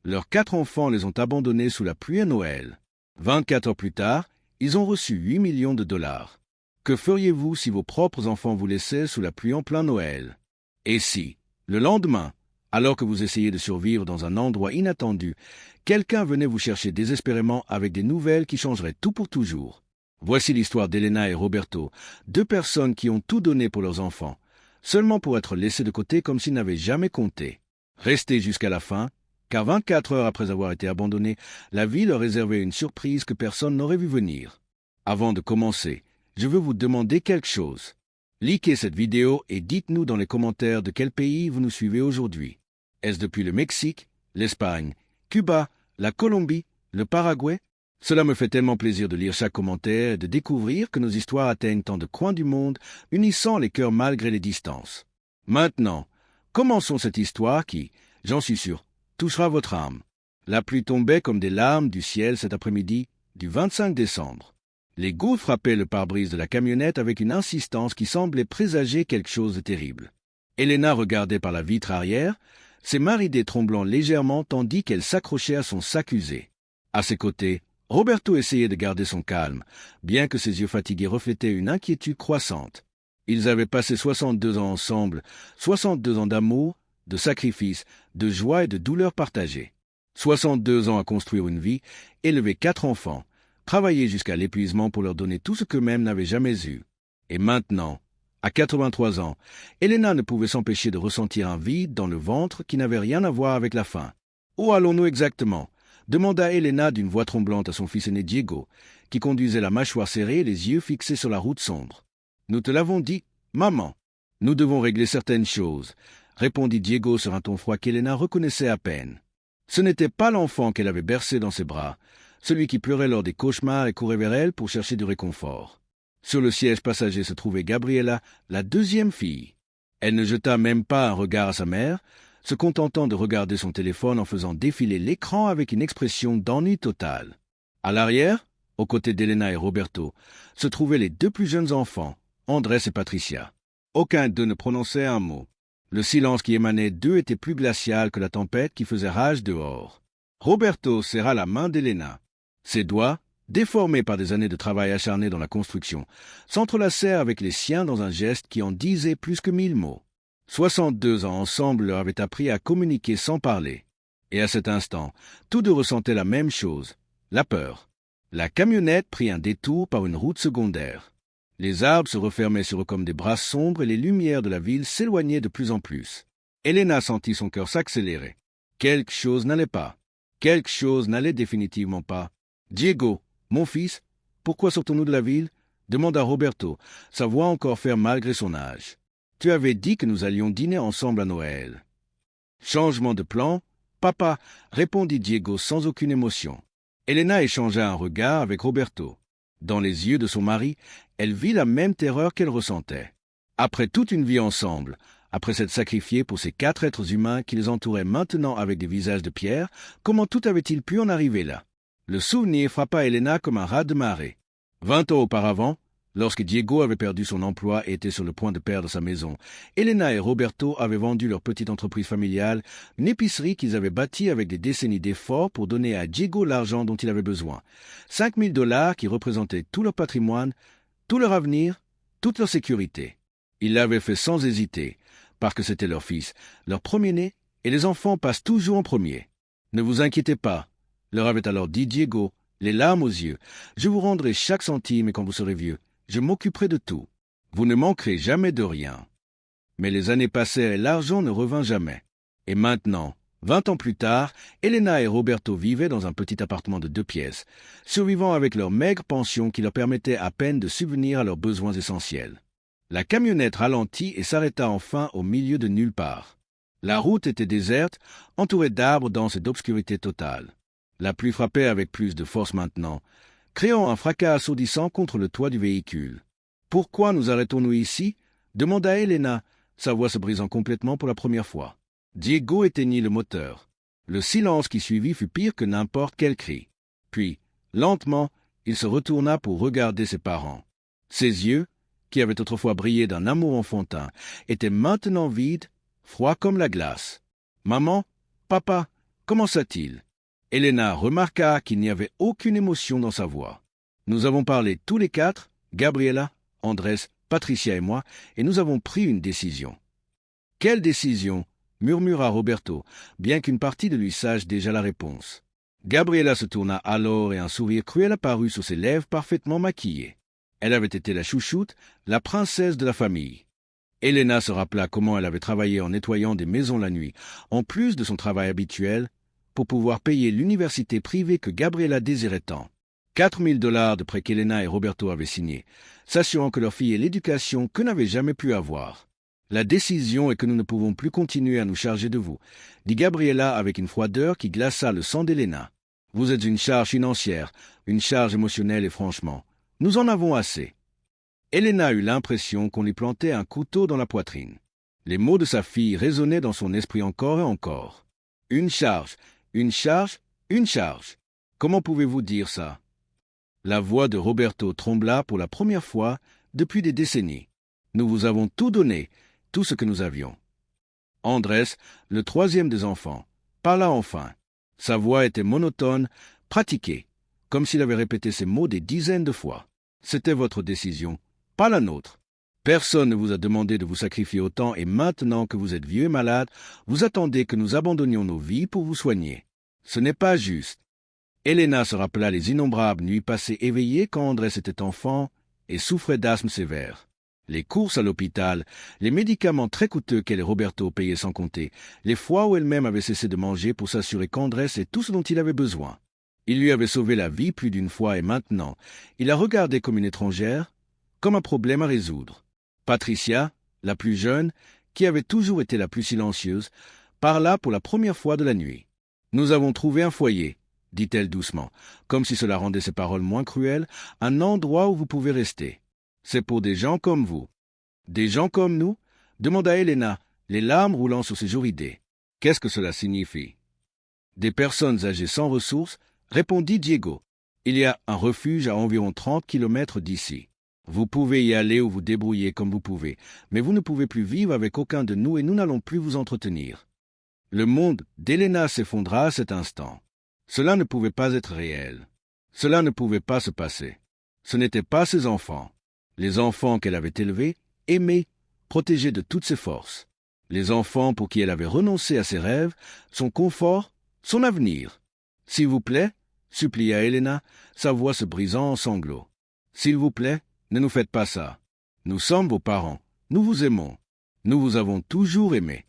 Leurs 4 enfants les ont abandonnés sous la pluie à Noël. 24 heures plus tard, ils ont reçu 8 millions de dollars. Que feriez-vous si vos propres enfants vous laissaient sous la pluie en plein Noël? Et si, le lendemain, alors que vous essayez de survivre dans un endroit inattendu, quelqu'un venait vous chercher désespérément avec des nouvelles qui changeraient tout pour toujours? Voici l'histoire d'Elena et Roberto, 2 personnes qui ont tout donné pour leurs enfants, seulement pour être laissés de côté comme s'ils n'avaient jamais compté. Restés jusqu'à la fin, car 24 heures après avoir été abandonnés, la vie leur réservait une surprise que personne n'aurait vu venir. Avant de commencer, je veux vous demander quelque chose. Likez cette vidéo et dites-nous dans les commentaires de quel pays vous nous suivez aujourd'hui. Est-ce depuis le Mexique, l'Espagne, Cuba, la Colombie, le Paraguay? Cela me fait tellement plaisir de lire chaque commentaire et de découvrir que nos histoires atteignent tant de coins du monde, unissant les cœurs malgré les distances. Maintenant, commençons cette histoire qui, j'en suis sûr, touchera votre âme. La pluie tombait comme des larmes du ciel cet après-midi du 25 décembre. Les gouttes frappaient le pare-brise de la camionnette avec une insistance qui semblait présager quelque chose de terrible. Elena regardait par la vitre arrière, ses mains ridées tremblant légèrement tandis qu'elle s'accrochait à son sac usé. À ses côtés, Roberto essayait de garder son calme, bien que ses yeux fatigués reflétaient une inquiétude croissante. Ils avaient passé 62 ans ensemble, 62 ans d'amour, de sacrifice, de joie et de douleur partagées. 62 ans à construire une vie, élever 4 enfants, travailler jusqu'à l'épuisement pour leur donner tout ce qu'eux-mêmes n'avaient jamais eu. Et maintenant, à 83 ans, Elena ne pouvait s'empêcher de ressentir un vide dans le ventre qui n'avait rien à voir avec la faim. « Où allons-nous exactement ?» demanda Elena d'une voix tremblante à son fils aîné Diego, qui conduisait la mâchoire serrée et les yeux fixés sur la route sombre. « Nous te l'avons dit, maman. Nous devons régler certaines choses, » répondit Diego sur un ton froid qu'Elena reconnaissait à peine. Ce n'était pas l'enfant qu'elle avait bercé dans ses bras, celui qui pleurait lors des cauchemars et courait vers elle pour chercher du réconfort. Sur le siège passager se trouvait Gabriela, la 2e fille. Elle ne jeta même pas un regard à sa mère, se contentant de regarder son téléphone en faisant défiler l'écran avec une expression d'ennui total. À l'arrière, aux côtés d'Elena et Roberto, se trouvaient les 2 plus jeunes enfants, Andrés et Patricia. Aucun d'eux ne prononçait un mot. Le silence qui émanait d'eux était plus glacial que la tempête qui faisait rage dehors. Roberto serra la main d'Elena. Ses doigts, déformés par des années de travail acharné dans la construction, s'entrelacèrent avec les siens dans un geste qui en disait plus que 1000 mots. 62 ans ensemble leur avaient appris à communiquer sans parler. Et à cet instant, tous 2 ressentaient la même chose, la peur. La camionnette prit un détour par une route secondaire. Les arbres se refermaient sur eux comme des bras sombres et les lumières de la ville s'éloignaient de plus en plus. Elena sentit son cœur s'accélérer. Quelque chose n'allait pas. Quelque chose n'allait définitivement pas. « Diego, mon fils, pourquoi sortons-nous de la ville ?» demanda Roberto, sa voix encore ferme malgré son âge. « Tu avais dit que nous allions dîner ensemble à Noël. »« Changement de plan, papa, » répondit Diego sans aucune émotion. Elena échangea un regard avec Roberto. Dans les yeux de son mari, elle vit la même terreur qu'elle ressentait. Après toute une vie ensemble, après s'être sacrifiés pour ces 4 êtres humains qui les entouraient maintenant avec des visages de pierre, comment tout avait-il pu en arriver là? Le souvenir frappa Elena comme un raz-de-marée. 20 ans auparavant, lorsque Diego avait perdu son emploi et était sur le point de perdre sa maison, Elena et Roberto avaient vendu leur petite entreprise familiale, une épicerie qu'ils avaient bâtie avec des décennies d'efforts pour donner à Diego l'argent dont il avait besoin. 5 000 $ qui représentaient tout leur patrimoine, tout leur avenir, toute leur sécurité. Ils l'avaient fait sans hésiter, parce que c'était leur fils, leur premier-né, et les enfants passent toujours en premier. Ne vous inquiétez pas, leur avait alors dit Diego, les larmes aux yeux. Je vous rendrai chaque centime et quand vous serez vieux, je m'occuperai de tout. Vous ne manquerez jamais de rien. Mais les années passèrent et l'argent ne revint jamais. Et maintenant, 20 ans plus tard, Elena et Roberto vivaient dans un petit appartement de 2 pièces, survivant avec leur maigre pension qui leur permettait à peine de subvenir à leurs besoins essentiels. La camionnette ralentit et s'arrêta enfin au milieu de nulle part. La route était déserte, entourée d'arbres denses et d'obscurité totale. La pluie frappait avec plus de force maintenant, créant un fracas assourdissant contre le toit du véhicule. « Pourquoi nous arrêtons-nous ici ?» demanda Elena, sa voix se brisant complètement pour la première fois. Diego éteignit le moteur. Le silence qui suivit fut pire que n'importe quel cri. Puis, lentement, il se retourna pour regarder ses parents. Ses yeux, qui avaient autrefois brillé d'un amour enfantin, étaient maintenant vides, froids comme la glace. « Maman, papa, commença-t-il. Elena remarqua qu'il n'y avait aucune émotion dans sa voix. Nous avons parlé tous les quatre, Gabriela, Andrés, Patricia et moi, et nous avons pris une décision. Quelle décision? Murmura Roberto, bien qu'une partie de lui sache déjà la réponse. Gabriela se tourna alors et un sourire cruel apparut sur ses lèvres parfaitement maquillées. Elle avait été la chouchoute, la princesse de la famille. Elena se rappela comment elle avait travaillé en nettoyant des maisons la nuit, en plus de son travail habituel, pour pouvoir payer l'université privée que Gabriela désirait tant. 4 000 $ de prêt qu'Elena et Roberto avaient signé, s'assurant que leur fille ait l'éducation que n'avaient jamais pu avoir. La décision est que nous ne pouvons plus continuer à nous charger de vous, dit Gabriela avec une froideur qui glaça le sang d'Elena. Vous êtes une charge financière, une charge émotionnelle et franchement, nous en avons assez. Elena eut l'impression qu'on lui plantait un couteau dans la poitrine. Les mots de sa fille résonnaient dans son esprit encore et encore. Une charge, une charge, une charge. Comment pouvez-vous dire ça? La voix de Roberto trembla pour la première fois depuis des décennies. Nous vous avons tout donné, tout ce que nous avions. Andrés, le troisième des enfants, parla enfin. Sa voix était monotone, pratiquée, comme s'il avait répété ces mots des dizaines de fois. C'était votre décision, pas la nôtre. Personne ne vous a demandé de vous sacrifier autant et maintenant que vous êtes vieux et malade, vous attendez que nous abandonnions nos vies pour vous soigner. Ce n'est pas juste. Elena se rappela les innombrables nuits passées éveillées quand Andrés était enfant et souffrait d'asthme sévère. Les courses à l'hôpital, les médicaments très coûteux qu'elle et Roberto payaient sans compter, les fois où elle-même avait cessé de manger pour s'assurer qu'Andrés ait tout ce dont il avait besoin. Il lui avait sauvé la vie plus d'une fois et maintenant, il la regardait comme une étrangère, comme un problème à résoudre. Patricia, la plus jeune, qui avait toujours été la plus silencieuse, parla pour la première fois de la nuit. « Nous avons trouvé un foyer, » dit-elle doucement, comme si cela rendait ses paroles moins cruelles, « un endroit où vous pouvez rester. C'est pour des gens comme vous. »« Des gens comme nous ?» demanda Elena, les larmes roulant sur ses joues ridées. « Qu'est-ce que cela signifie ?»« Des personnes âgées sans ressources, » répondit Diego. « Il y a un refuge à environ 30 kilomètres d'ici. Vous pouvez y aller ou vous débrouiller comme vous pouvez, mais vous ne pouvez plus vivre avec aucun de nous et nous n'allons plus vous entretenir. » Le monde d'Elena s'effondra à cet instant. Cela ne pouvait pas être réel. Cela ne pouvait pas se passer. Ce n'étaient pas ses enfants. Les enfants qu'elle avait élevés, aimés, protégés de toutes ses forces. Les enfants pour qui elle avait renoncé à ses rêves, son confort, son avenir. « S'il vous plaît, » supplia Elena, sa voix se brisant en sanglots. « S'il vous plaît, ne nous faites pas ça. Nous sommes vos parents. Nous vous aimons. Nous vous avons toujours aimés. »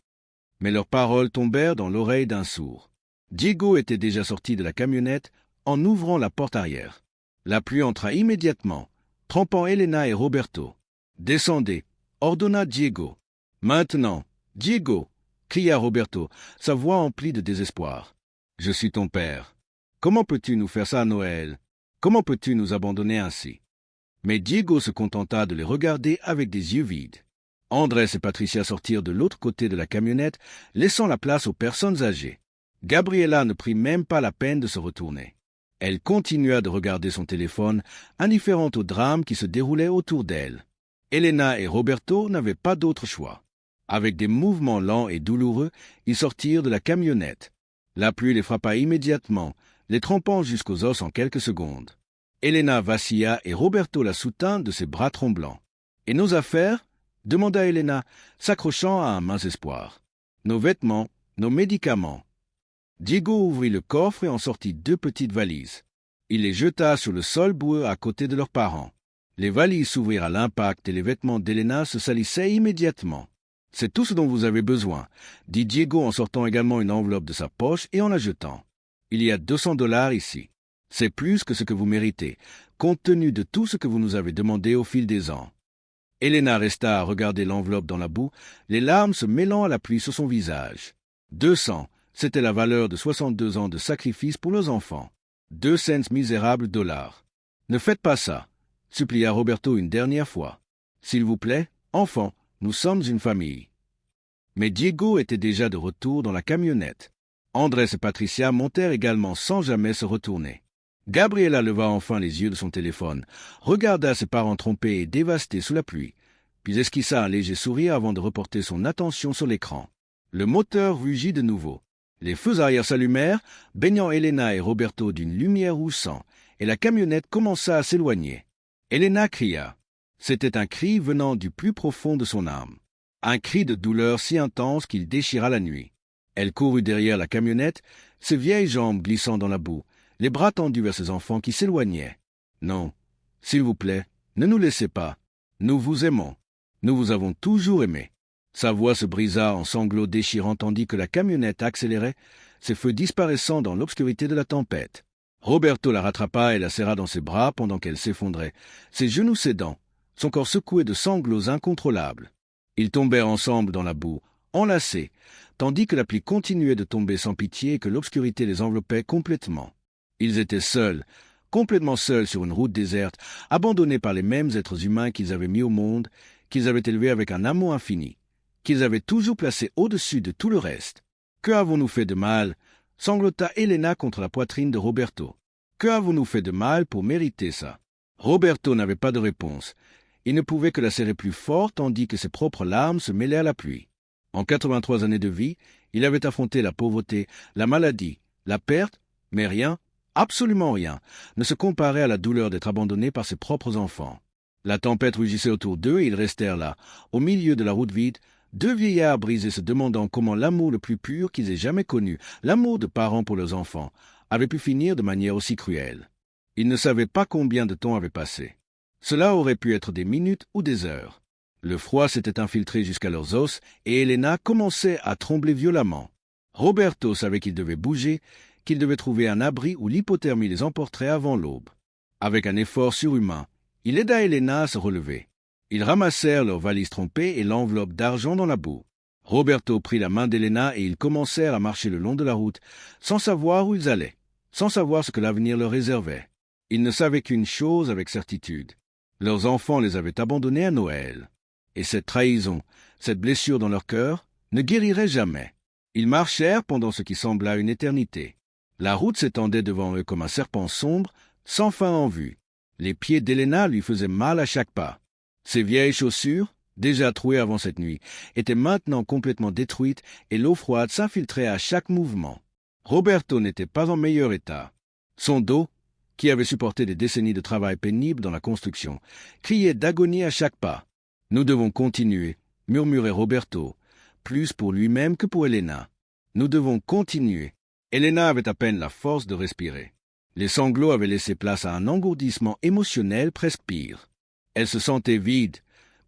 Mais leurs paroles tombèrent dans l'oreille d'un sourd. Diego était déjà sorti de la camionnette en ouvrant la porte arrière. La pluie entra immédiatement, trempant Elena et Roberto. « Descendez » ordonna Diego. « Maintenant, Diego » cria Roberto, sa voix emplie de désespoir. « Je suis ton père. Comment peux-tu nous faire ça à Noël? Comment peux-tu nous abandonner ainsi ?» Mais Diego se contenta de les regarder avec des yeux vides. Andrés et Patricia sortirent de l'autre côté de la camionnette, laissant la place aux personnes âgées. Gabriela ne prit même pas la peine de se retourner. Elle continua de regarder son téléphone, indifférente au drame qui se déroulait autour d'elle. Elena et Roberto n'avaient pas d'autre choix. Avec des mouvements lents et douloureux, ils sortirent de la camionnette. La pluie les frappa immédiatement, les trempant jusqu'aux os en quelques secondes. Elena vacilla et Roberto la soutint de ses bras tremblants. « Et nos affaires ?» demanda Elena, s'accrochant à un mince espoir. « Nos vêtements, nos médicaments. » Diego ouvrit le coffre et en sortit 2 petites valises. Il les jeta sur le sol boueux à côté de leurs parents. Les valises s'ouvrirent à l'impact et les vêtements d'Elena se salissaient immédiatement. « C'est tout ce dont vous avez besoin, » dit Diego en sortant également une enveloppe de sa poche et en la jetant. « Il y a 200 $ ici. C'est plus que ce que vous méritez, compte tenu de tout ce que vous nous avez demandé au fil des ans. » Elena resta à regarder l'enveloppe dans la boue, les larmes se mêlant à la pluie sur son visage. 200, c'était la valeur de 62 ans de sacrifice pour leurs enfants. 2 cents misérables dollars. « Ne faites pas ça, » supplia Roberto une dernière fois. « S'il vous plaît, enfants, nous sommes une famille. » Mais Diego était déjà de retour dans la camionnette. Andrés et Patricia montèrent également sans jamais se retourner. Gabriela leva enfin les yeux de son téléphone, regarda ses parents trompés et dévastés sous la pluie, puis esquissa un léger sourire avant de reporter son attention sur l'écran. Le moteur rugit de nouveau. Les feux arrière s'allumèrent, baignant Elena et Roberto d'une lumière rouge sang, et la camionnette commença à s'éloigner. Elena cria. C'était un cri venant du plus profond de son âme. Un cri de douleur si intense qu'il déchira la nuit. Elle courut derrière la camionnette, ses vieilles jambes glissant dans la boue, les bras tendus vers ses enfants qui s'éloignaient. « Non, s'il vous plaît, ne nous laissez pas. Nous vous aimons. Nous vous avons toujours aimé. » Sa voix se brisa en sanglots déchirants tandis que la camionnette accélérait, ses feux disparaissant dans l'obscurité de la tempête. Roberto la rattrapa et la serra dans ses bras pendant qu'elle s'effondrait, ses genoux cédant, son corps secoué de sanglots incontrôlables. Ils tombèrent ensemble dans la boue, enlacés, tandis que la pluie continuait de tomber sans pitié et que l'obscurité les enveloppait complètement. Ils étaient seuls, complètement seuls sur une route déserte, abandonnés par les mêmes êtres humains qu'ils avaient mis au monde, qu'ils avaient élevés avec un amour infini, qu'ils avaient toujours placé au-dessus de tout le reste. « Que avons-nous fait de mal ?» sanglota Elena contre la poitrine de Roberto. « Que avons-nous fait de mal pour mériter ça ?» Roberto n'avait pas de réponse. Il ne pouvait que la serrer plus fort tandis que ses propres larmes se mêlaient à la pluie. En 83 années de vie, il avait affronté la pauvreté, la maladie, la perte, mais rien, absolument rien, ne se comparait à la douleur d'être abandonné par ses propres enfants. La tempête rugissait autour d'eux et ils restèrent là, au milieu de la route vide, deux vieillards brisés se demandant comment l'amour le plus pur qu'ils aient jamais connu, l'amour de parents pour leurs enfants, avait pu finir de manière aussi cruelle. Ils ne savaient pas combien de temps avait passé. Cela aurait pu être des minutes ou des heures. Le froid s'était infiltré jusqu'à leurs os et Elena commençait à trembler violemment. Roberto savait qu'il devait bouger, qu'il devait trouver un abri où l'hypothermie les emporterait avant l'aube. Avec un effort surhumain, il aida Elena à se relever. Ils ramassèrent leurs valises trompées et l'enveloppe d'argent dans la boue. Roberto prit la main d'Elena et ils commencèrent à marcher le long de la route, sans savoir où ils allaient, sans savoir ce que l'avenir leur réservait. Ils ne savaient qu'une chose avec certitude. Leurs enfants les avaient abandonnés à Noël. Et cette trahison, cette blessure dans leur cœur, ne guérirait jamais. Ils marchèrent pendant ce qui sembla une éternité. La route s'étendait devant eux comme un serpent sombre, sans fin en vue. Les pieds d'Elena lui faisaient mal à chaque pas. Ses vieilles chaussures, déjà trouées avant cette nuit, étaient maintenant complètement détruites et l'eau froide s'infiltrait à chaque mouvement. Roberto n'était pas en meilleur état. Son dos, qui avait supporté des décennies de travail pénible dans la construction, criait d'agonie à chaque pas. « Nous devons continuer », murmurait Roberto, plus pour lui-même que pour Elena. « Nous devons continuer ». Elena avait à peine la force de respirer. Les sanglots avaient laissé place à un engourdissement émotionnel presque pire. Elle se sentait vide,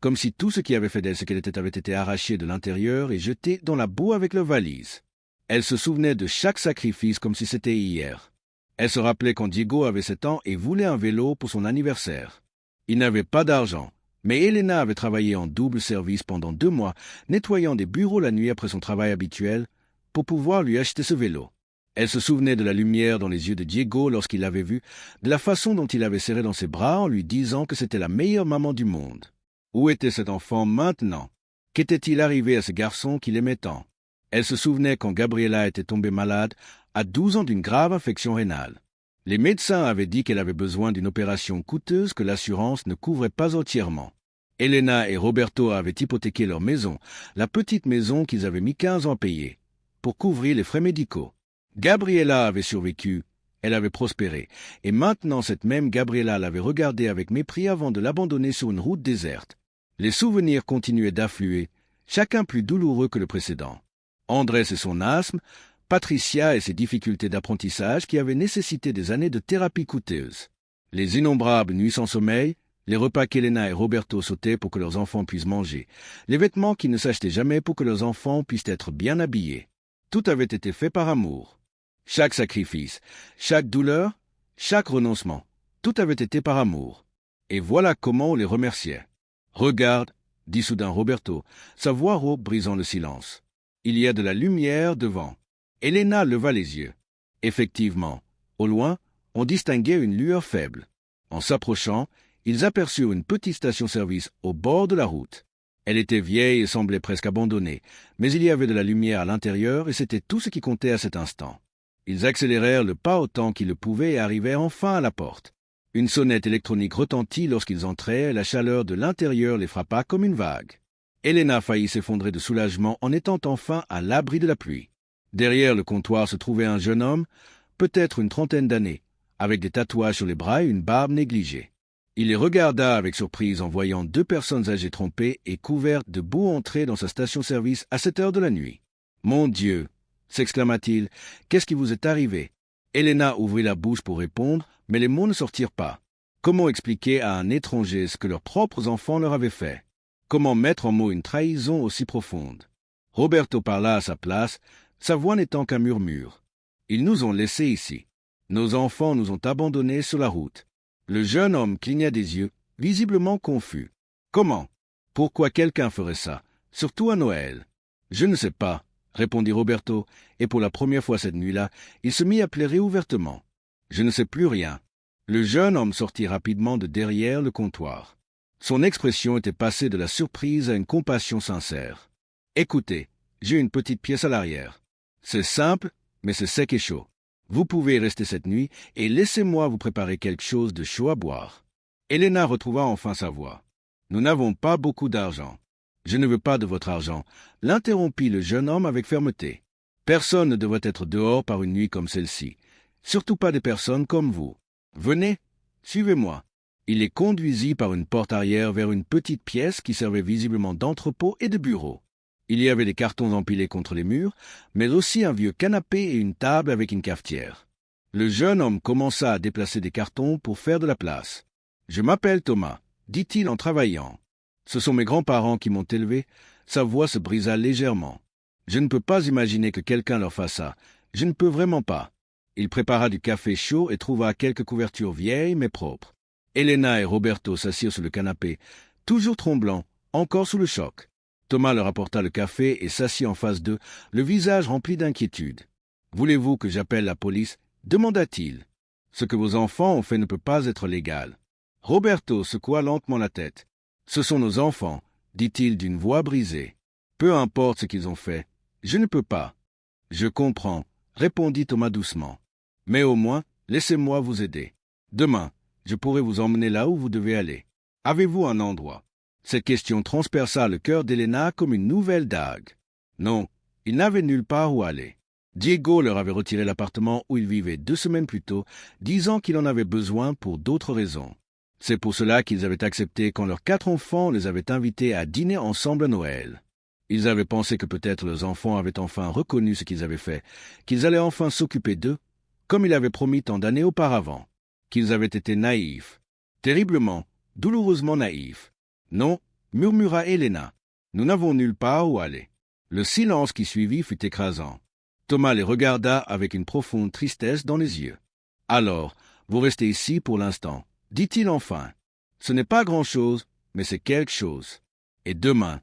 comme si tout ce qui avait fait d'elle ce qu'elle était avait été arraché de l'intérieur et jeté dans la boue avec leurs valises. Elle se souvenait de chaque sacrifice comme si c'était hier. Elle se rappelait quand Diego avait 7 ans et voulait un vélo pour son anniversaire. Il n'avait pas d'argent, mais Elena avait travaillé en double service pendant 2 mois, nettoyant des bureaux la nuit après son travail habituel, pour pouvoir lui acheter ce vélo. Elle se souvenait de la lumière dans les yeux de Diego lorsqu'il l'avait vu, de la façon dont il l'avait serré dans ses bras en lui disant que c'était la meilleure maman du monde. Où était cet enfant maintenant? Qu'était-il arrivé à ce garçon qu'il aimait tant? Elle se souvenait quand Gabriela était tombée malade, à 12 ans d'une grave infection rénale. Les médecins avaient dit qu'elle avait besoin d'une opération coûteuse que l'assurance ne couvrait pas entièrement. Elena et Roberto avaient hypothéqué leur maison, la petite maison qu'ils avaient mis 15 ans à payer, pour couvrir les frais médicaux. Gabriela avait survécu, elle avait prospéré, et maintenant cette même Gabriela l'avait regardée avec mépris avant de l'abandonner sur une route déserte. Les souvenirs continuaient d'affluer, chacun plus douloureux que le précédent. Andrés et son asthme, Patricia et ses difficultés d'apprentissage qui avaient nécessité des années de thérapie coûteuse. Les innombrables nuits sans sommeil, les repas qu'Elena et Roberto sautaient pour que leurs enfants puissent manger, les vêtements qui ne s'achetaient jamais pour que leurs enfants puissent être bien habillés. Tout avait été fait par amour. Chaque sacrifice, chaque douleur, chaque renoncement, tout avait été par amour. Et voilà comment on les remerciait. « Regarde », dit soudain Roberto, sa voix rauque brisant le silence. « Il y a de la lumière devant. » Elena leva les yeux. Effectivement, au loin, on distinguait une lueur faible. En s'approchant, ils aperçurent une petite station-service au bord de la route. Elle était vieille et semblait presque abandonnée, mais il y avait de la lumière à l'intérieur et c'était tout ce qui comptait à cet instant. Ils accélérèrent le pas autant qu'ils le pouvaient et arrivèrent enfin à la porte. Une sonnette électronique retentit lorsqu'ils entraient et la chaleur de l'intérieur les frappa comme une vague. Elena faillit s'effondrer de soulagement en étant enfin à l'abri de la pluie. Derrière le comptoir se trouvait un jeune homme, peut-être une trentaine d'années, avec des tatouages sur les bras et une barbe négligée. Il les regarda avec surprise en voyant deux personnes âgées trompées et couvertes de boue entrer dans sa station-service à cette heure de la nuit. « Mon Dieu !» s'exclama-t-il, « qu'est-ce qui vous est arrivé ?» Elena ouvrit la bouche pour répondre, mais les mots ne sortirent pas. Comment expliquer à un étranger ce que leurs propres enfants leur avaient fait? Comment mettre en mots une trahison aussi profonde? Roberto parla à sa place, sa voix n'étant qu'un murmure. « Ils nous ont laissés ici. Nos enfants nous ont abandonnés sur la route. » Le jeune homme cligna des yeux, visiblement confus. « Comment? Pourquoi quelqu'un ferait ça, surtout à Noël? »« Je ne sais pas, » répondit Roberto, et pour la première fois cette nuit-là, il se mit à pleurer ouvertement. « Je ne sais plus rien. » Le jeune homme sortit rapidement de derrière le comptoir. Son expression était passée de la surprise à une compassion sincère. « Écoutez, j'ai une petite pièce à l'arrière. C'est simple, mais c'est sec et chaud. Vous pouvez y rester cette nuit et laissez-moi vous préparer quelque chose de chaud à boire. » Elena retrouva enfin sa voix. « Nous n'avons pas beaucoup d'argent. »« Je ne veux pas de votre argent, » l'interrompit le jeune homme avec fermeté. « Personne ne devrait être dehors par une nuit comme celle-ci, surtout pas des personnes comme vous. Venez, suivez-moi. » Il les conduisit par une porte arrière vers une petite pièce qui servait visiblement d'entrepôt et de bureau. Il y avait des cartons empilés contre les murs, mais aussi un vieux canapé et une table avec une cafetière. Le jeune homme commença à déplacer des cartons pour faire de la place. « Je m'appelle Thomas, » dit-il en travaillant. « Ce sont mes grands-parents qui m'ont élevé. » Sa voix se brisa légèrement. « Je ne peux pas imaginer que quelqu'un leur fasse ça. Je ne peux vraiment pas. » Il prépara du café chaud et trouva quelques couvertures vieilles mais propres. Elena et Roberto s'assirent sur le canapé, toujours tremblants, encore sous le choc. Thomas leur apporta le café et s'assit en face d'eux, le visage rempli d'inquiétude. « Voulez-vous que j'appelle la police ?» demanda-t-il. « Ce que vos enfants ont fait ne peut pas être légal. » Roberto secoua lentement la tête. « Ce sont nos enfants, » dit-il d'une voix brisée. « Peu importe ce qu'ils ont fait, je ne peux pas. »« Je comprends, » répondit Thomas doucement. « Mais au moins, laissez-moi vous aider. Demain, je pourrai vous emmener là où vous devez aller. Avez-vous un endroit ?» Cette question transperça le cœur d'Elena comme une nouvelle dague. Non, ils n'avaient nulle part où aller. Diego leur avait retiré l'appartement où ils vivaient 2 semaines plus tôt, disant qu'il en avait besoin pour d'autres raisons. C'est pour cela qu'ils avaient accepté quand leurs 4 enfants les avaient invités à dîner ensemble à Noël. Ils avaient pensé que peut-être leurs enfants avaient enfin reconnu ce qu'ils avaient fait, qu'ils allaient enfin s'occuper d'eux, comme ils avaient promis tant d'années auparavant, qu'ils avaient été naïfs, terriblement, douloureusement naïfs. « Non, » murmura Elena, « nous n'avons nulle part où aller. » Le silence qui suivit fut écrasant. Thomas les regarda avec une profonde tristesse dans les yeux. « Alors, vous restez ici pour l'instant, » dit-il enfin. « Ce n'est pas grand-chose, mais c'est quelque chose. Et demain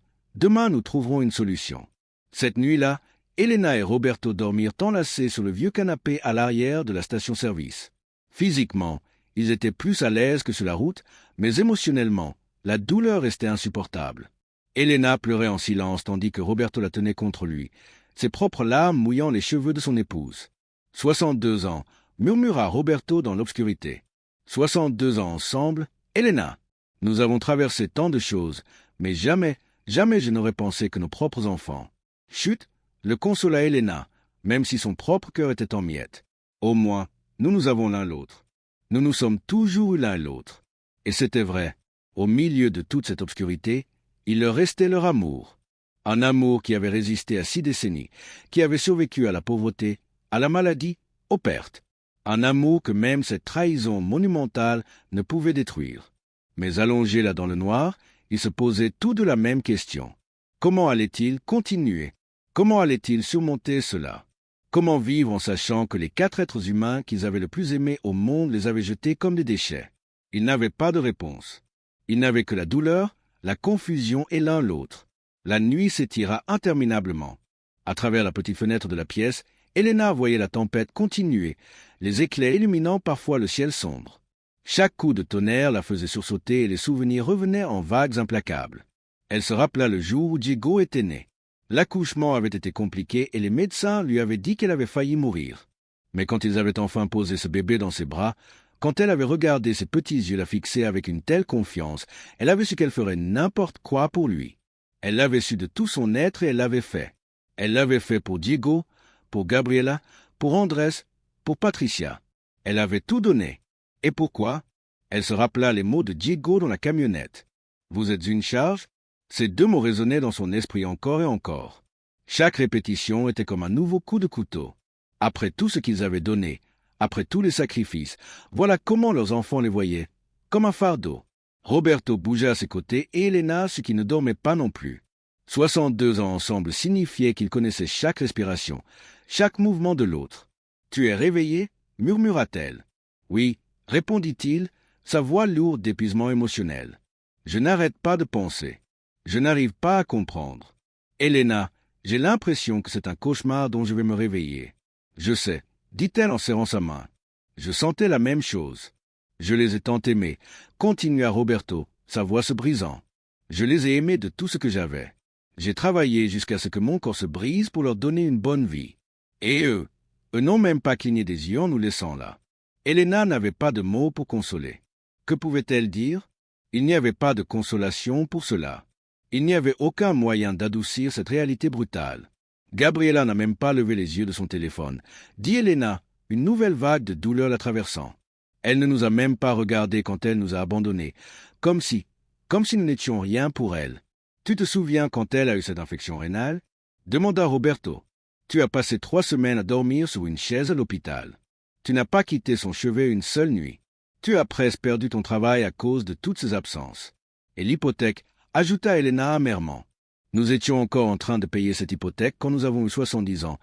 nous trouverons une solution. » Cette nuit-là, Elena et Roberto dormirent enlacés sur le vieux canapé à l'arrière de la station-service. Physiquement, ils étaient plus à l'aise que sur la route, mais émotionnellement, la douleur restait insupportable. Elena pleurait en silence tandis que Roberto la tenait contre lui, ses propres larmes mouillant les cheveux de son épouse. « 62 ans, » murmura Roberto dans l'obscurité. « 62 ans ensemble, Elena. Nous avons traversé tant de choses, mais jamais je n'aurais pensé que nos propres enfants. » Chut, le consola Elena, même si son propre cœur était en miettes. Au moins, nous avons l'un l'autre. Nous nous sommes toujours eu l'un l'autre. Et c'était vrai. Au milieu de toute cette obscurité, il leur restait leur amour. Un amour qui avait résisté à 6 décennies, qui avait survécu à la pauvreté, à la maladie, aux pertes. Un amour que même cette trahison monumentale ne pouvait détruire. Mais allongé là dans le noir, ils se posaient tous de la même question. Comment allait-il continuer? Comment allait-il surmonter cela? Comment vivre en sachant que les 4 êtres humains qu'ils avaient le plus aimés au monde les avaient jetés comme des déchets? Ils n'avaient pas de réponse. Ils n'avaient que la douleur, la confusion et l'un l'autre. La nuit s'étira interminablement. À travers la petite fenêtre de la pièce, Elena voyait la tempête continuer, les éclairs illuminant parfois le ciel sombre. Chaque coup de tonnerre la faisait sursauter et les souvenirs revenaient en vagues implacables. Elle se rappela le jour où Diego était né. L'accouchement avait été compliqué et les médecins lui avaient dit qu'elle avait failli mourir. Mais quand ils avaient enfin posé ce bébé dans ses bras, quand elle avait regardé ses petits yeux la fixer avec une telle confiance, elle avait su qu'elle ferait n'importe quoi pour lui. Elle l'avait su de tout son être et elle l'avait fait. Elle l'avait fait pour Diego, pour Gabriela, pour Andrés, pour Patricia. Elle avait tout donné. Et pourquoi? Elle se rappela les mots de Diego dans la camionnette. Vous êtes une charge? Ces deux mots résonnaient dans son esprit encore et encore. Chaque répétition était comme un nouveau coup de couteau. Après tout ce qu'ils avaient donné, après tous les sacrifices, voilà comment leurs enfants les voyaient, comme un fardeau. Roberto bougea à ses côtés et Elena, ce qui ne dormait pas non plus. 62 ans ensemble signifiait qu'ils connaissaient chaque respiration, chaque mouvement de l'autre. « Tu es réveillé » murmura-t-elle. « Oui » répondit-il, sa voix lourde d'épuisement émotionnel. « Je n'arrête pas de penser. Je n'arrive pas à comprendre. Elena, j'ai l'impression que c'est un cauchemar dont je vais me réveiller. »« Je sais » dit-elle en serrant sa main. « Je sentais la même chose. Je les ai tant aimés, » continua Roberto, sa voix se brisant. « Je les ai aimés de tout ce que j'avais. J'ai travaillé jusqu'à ce que mon corps se brise pour leur donner une bonne vie. Et eux n'ont même pas cligné des yeux en nous laissant là. » Elena n'avait pas de mots pour consoler. Que pouvait-elle dire? Il n'y avait pas de consolation pour cela. Il n'y avait aucun moyen d'adoucir cette réalité brutale. Gabriela n'a même pas levé les yeux de son téléphone, dit Elena, une nouvelle vague de douleur la traversant. Elle ne nous a même pas regardés quand elle nous a abandonnés, comme si nous n'étions rien pour elle. Tu te souviens quand elle a eu cette infection rénale? Demanda Roberto. Tu as passé 3 semaines à dormir sur une chaise à l'hôpital. Tu n'as pas quitté son chevet une seule nuit. Tu as presque perdu ton travail à cause de toutes ces absences. Et l'hypothèque, ajouta Elena amèrement. Nous étions encore en train de payer cette hypothèque quand nous avons eu 70 ans,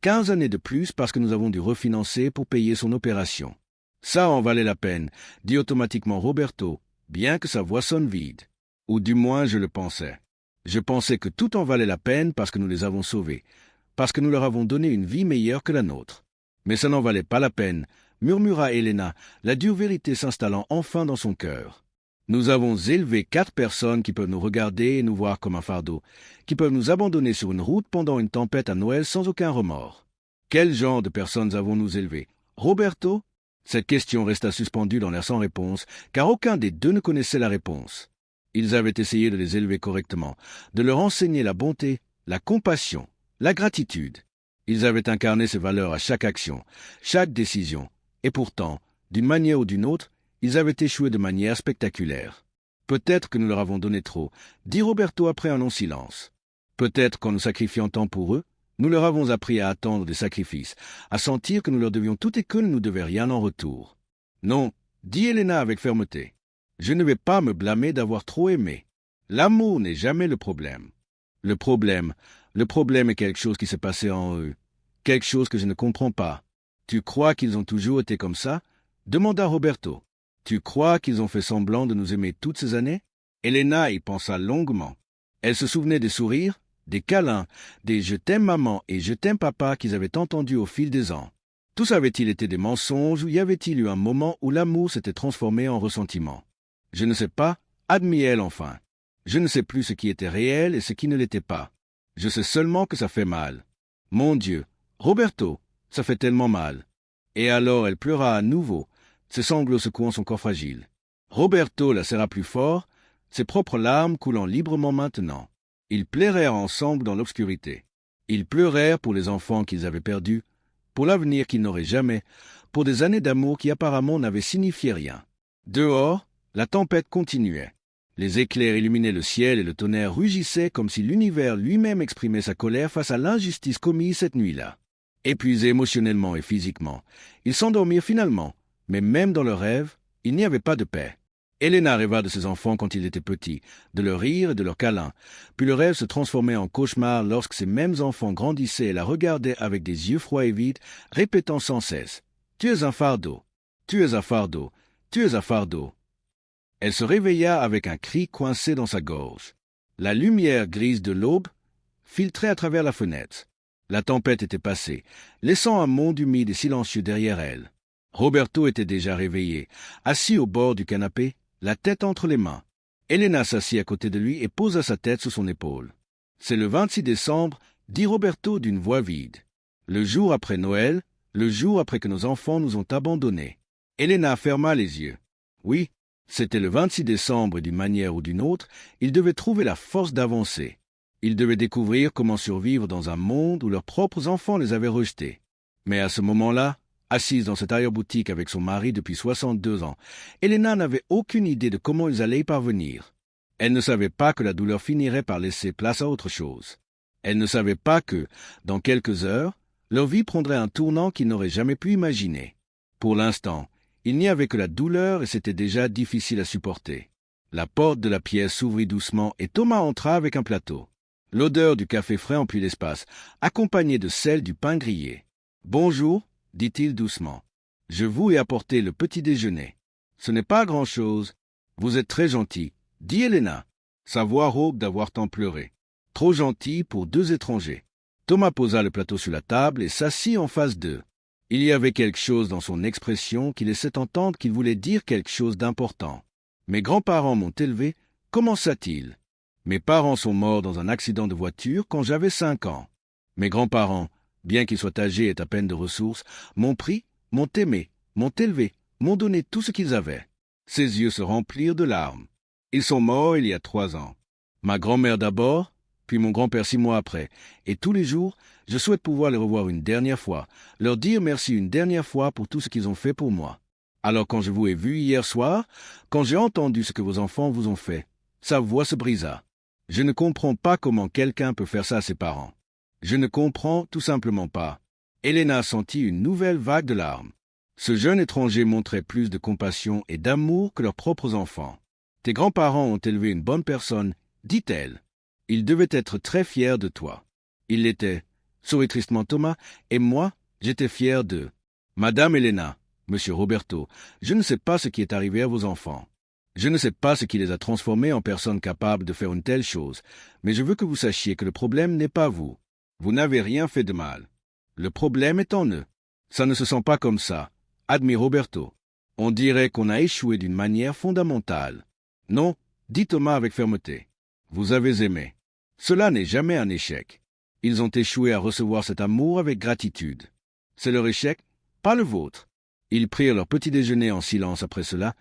15 années de plus parce que nous avons dû refinancer pour payer son opération. Ça en valait la peine, dit automatiquement Roberto, bien que sa voix sonne vide. Ou du moins je le pensais. Je pensais que tout en valait la peine parce que nous les avons sauvés, parce que nous leur avons donné une vie meilleure que la nôtre. Mais ça n'en valait pas la peine, murmura Elena, la dure vérité s'installant enfin dans son cœur. Nous avons élevé 4 personnes qui peuvent nous regarder et nous voir comme un fardeau, qui peuvent nous abandonner sur une route pendant une tempête à Noël sans aucun remords. Quel genre de personnes avons-nous élevées? Roberto? Cette question resta suspendue dans l'air sans réponse, car aucun des deux ne connaissait la réponse. Ils avaient essayé de les élever correctement, de leur enseigner la bonté, la compassion, la gratitude. Ils avaient incarné ces valeurs à chaque action, chaque décision, et pourtant, d'une manière ou d'une autre, ils avaient échoué de manière spectaculaire. Peut-être que nous leur avons donné trop, dit Roberto après un long silence. Peut-être qu'en nous sacrifiant tant pour eux, nous leur avons appris à attendre des sacrifices, à sentir que nous leur devions tout et que ne nous devaient rien en retour. Non, dit Elena avec fermeté. Je ne vais pas me blâmer d'avoir trop aimé. L'amour n'est jamais le problème. Le problème est quelque chose qui s'est passé en eux, quelque chose que je ne comprends pas. Tu crois qu'ils ont toujours été comme ça? Demanda Roberto. Tu crois qu'ils ont fait semblant de nous aimer toutes ces années? Elena y pensa longuement. Elle se souvenait des sourires, des câlins, des « je t'aime maman » et « je t'aime papa » qu'ils avaient entendus au fil des ans. Tous avaient-ils été des mensonges ou y avait-il eu un moment où l'amour s'était transformé en ressentiment? Je ne sais pas, admit-elle enfin. Je ne sais plus ce qui était réel et ce qui ne l'était pas. Je sais seulement que ça fait mal. Mon Dieu, Roberto, ça fait tellement mal. Et alors elle pleura à nouveau, ses sanglots secouant son corps fragile. Roberto la serra plus fort, ses propres larmes coulant librement maintenant. Ils pleurèrent ensemble dans l'obscurité. Ils pleurèrent pour les enfants qu'ils avaient perdus, pour l'avenir qu'ils n'auraient jamais, pour des années d'amour qui apparemment n'avaient signifié rien. Dehors, la tempête continuait. Les éclairs illuminaient le ciel et le tonnerre rugissait comme si l'univers lui-même exprimait sa colère face à l'injustice commise cette nuit-là. Épuisés émotionnellement et physiquement, ils s'endormirent finalement, mais même dans leurs rêves, il n'y avait pas de paix. Elena rêva de ses enfants quand ils étaient petits, de leurs rires et de leurs câlins, puis le rêve se transformait en cauchemar lorsque ces mêmes enfants grandissaient et la regardaient avec des yeux froids et vides, répétant sans cesse « Tu es un fardeau, tu es un fardeau, tu es un fardeau ». Elle se réveilla avec un cri coincé dans sa gorge. La lumière grise de l'aube filtrait à travers la fenêtre. La tempête était passée, laissant un monde humide et silencieux derrière elle. Roberto était déjà réveillé, assis au bord du canapé, la tête entre les mains. Elena s'assit à côté de lui et posa sa tête sous son épaule. « C'est le 26 décembre, dit Roberto d'une voix vide. Le jour après Noël, le jour après que nos enfants nous ont abandonnés. » Elena ferma les yeux. Oui, c'était le 26 décembre et d'une manière ou d'une autre, il devait trouver la force d'avancer. Ils devaient découvrir comment survivre dans un monde où leurs propres enfants les avaient rejetés. Mais à ce moment-là, assise dans cette arrière-boutique avec son mari depuis 62 ans, Elena n'avait aucune idée de comment ils allaient y parvenir. Elle ne savait pas que la douleur finirait par laisser place à autre chose. Elle ne savait pas que, dans quelques heures, leur vie prendrait un tournant qu'ils n'auraient jamais pu imaginer. Pour l'instant, il n'y avait que la douleur et c'était déjà difficile à supporter. La porte de la pièce s'ouvrit doucement et Thomas entra avec un plateau. L'odeur du café frais emplit l'espace, accompagnée de celle du pain grillé. « Bonjour », dit-il doucement. « Je vous ai apporté le petit déjeuner. Ce n'est pas grand-chose. Vous êtes très gentil, dit Elena. Sa voix rauque d'avoir tant pleuré. Trop gentil pour deux étrangers. Thomas posa le plateau sur la table et s'assit en face d'eux. Il y avait quelque chose dans son expression qui laissait entendre qu'il voulait dire quelque chose d'important. « Mes grands-parents m'ont élevé, commença-t-il. Mes parents sont morts dans un accident de voiture quand j'avais 5 ans. Mes grands-parents, bien qu'ils soient âgés et à peine de ressources, m'ont pris, m'ont aimé, m'ont élevé, m'ont donné tout ce qu'ils avaient. » Ses yeux se remplirent de larmes. Ils sont morts il y a 3 ans. Ma grand-mère d'abord, puis mon grand-père 6 mois après, et tous les jours, je souhaite pouvoir les revoir une dernière fois, leur dire merci une dernière fois pour tout ce qu'ils ont fait pour moi. Alors quand je vous ai vu hier soir, quand j'ai entendu ce que vos enfants vous ont fait, sa voix se brisa. Je ne comprends pas comment quelqu'un peut faire ça à ses parents. Je ne comprends tout simplement pas. Elena sentit une nouvelle vague de larmes. Ce jeune étranger montrait plus de compassion et d'amour que leurs propres enfants. Tes grands-parents ont élevé une bonne personne, dit-elle. Ils devaient être très fiers de toi. Ils l'étaient, sourit tristement Thomas, et moi, j'étais fier d'eux. Madame Elena, Monsieur Roberto, je ne sais pas ce qui est arrivé à vos enfants. Je ne sais pas ce qui les a transformés en personnes capables de faire une telle chose, mais je veux que vous sachiez que le problème n'est pas vous. Vous n'avez rien fait de mal. Le problème est en eux. Ça ne se sent pas comme ça, admit Roberto. On dirait qu'on a échoué d'une manière fondamentale. Non, dit Thomas avec fermeté. Vous avez aimé. Cela n'est jamais un échec. Ils ont échoué à recevoir cet amour avec gratitude. C'est leur échec, pas le vôtre. Ils prirent leur petit déjeuner en silence après cela,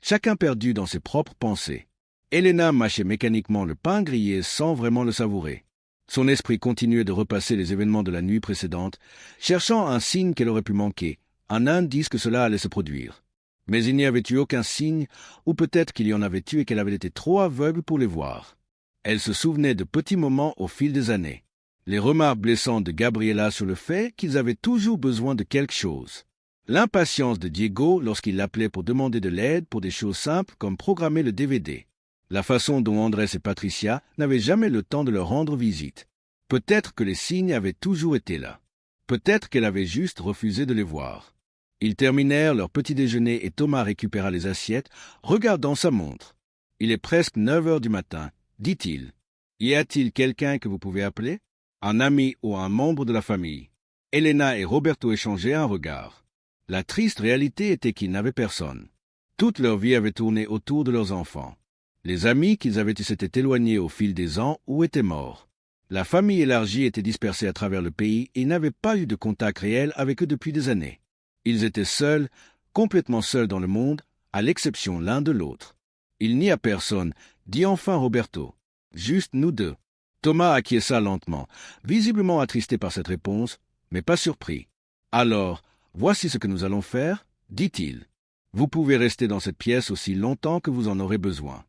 chacun perdu dans ses propres pensées. Elena mâchait mécaniquement le pain grillé sans vraiment le savourer. Son esprit continuait de repasser les événements de la nuit précédente, cherchant un signe qu'elle aurait pu manquer, un indice que cela allait se produire. Mais il n'y avait eu aucun signe, ou peut-être qu'il y en avait eu et qu'elle avait été trop aveugle pour les voir. Elle se souvenait de petits moments au fil des années. Les remarques blessantes de Gabriela sur le fait qu'ils avaient toujours besoin de quelque chose. L'impatience de Diego lorsqu'il l'appelait pour demander de l'aide pour des choses simples comme programmer le DVD. La façon dont Andrés et Patricia n'avaient jamais le temps de leur rendre visite. Peut-être que les signes avaient toujours été là. Peut-être qu'elle avait juste refusé de les voir. Ils terminèrent leur petit déjeuner et Thomas récupéra les assiettes, regardant sa montre. « Il est presque 9 heures du matin, » dit-il. « Y a-t-il quelqu'un que vous pouvez appeler? Un ami ou un membre de la famille ?» Elena et Roberto échangèrent un regard. La triste réalité était qu'ils n'avaient personne. Toute leur vie avait tourné autour de leurs enfants. Les amis qu'ils avaient s'étaient éloignés au fil des ans ou étaient morts. La famille élargie était dispersée à travers le pays et n'avait pas eu de contact réel avec eux depuis des années. Ils étaient seuls, complètement seuls dans le monde, à l'exception l'un de l'autre. « Il n'y a personne, dit enfin Roberto. Juste nous deux. » Thomas acquiesça lentement, visiblement attristé par cette réponse, mais pas surpris. « Alors, voici ce que nous allons faire, dit-il. Vous pouvez rester dans cette pièce aussi longtemps que vous en aurez besoin.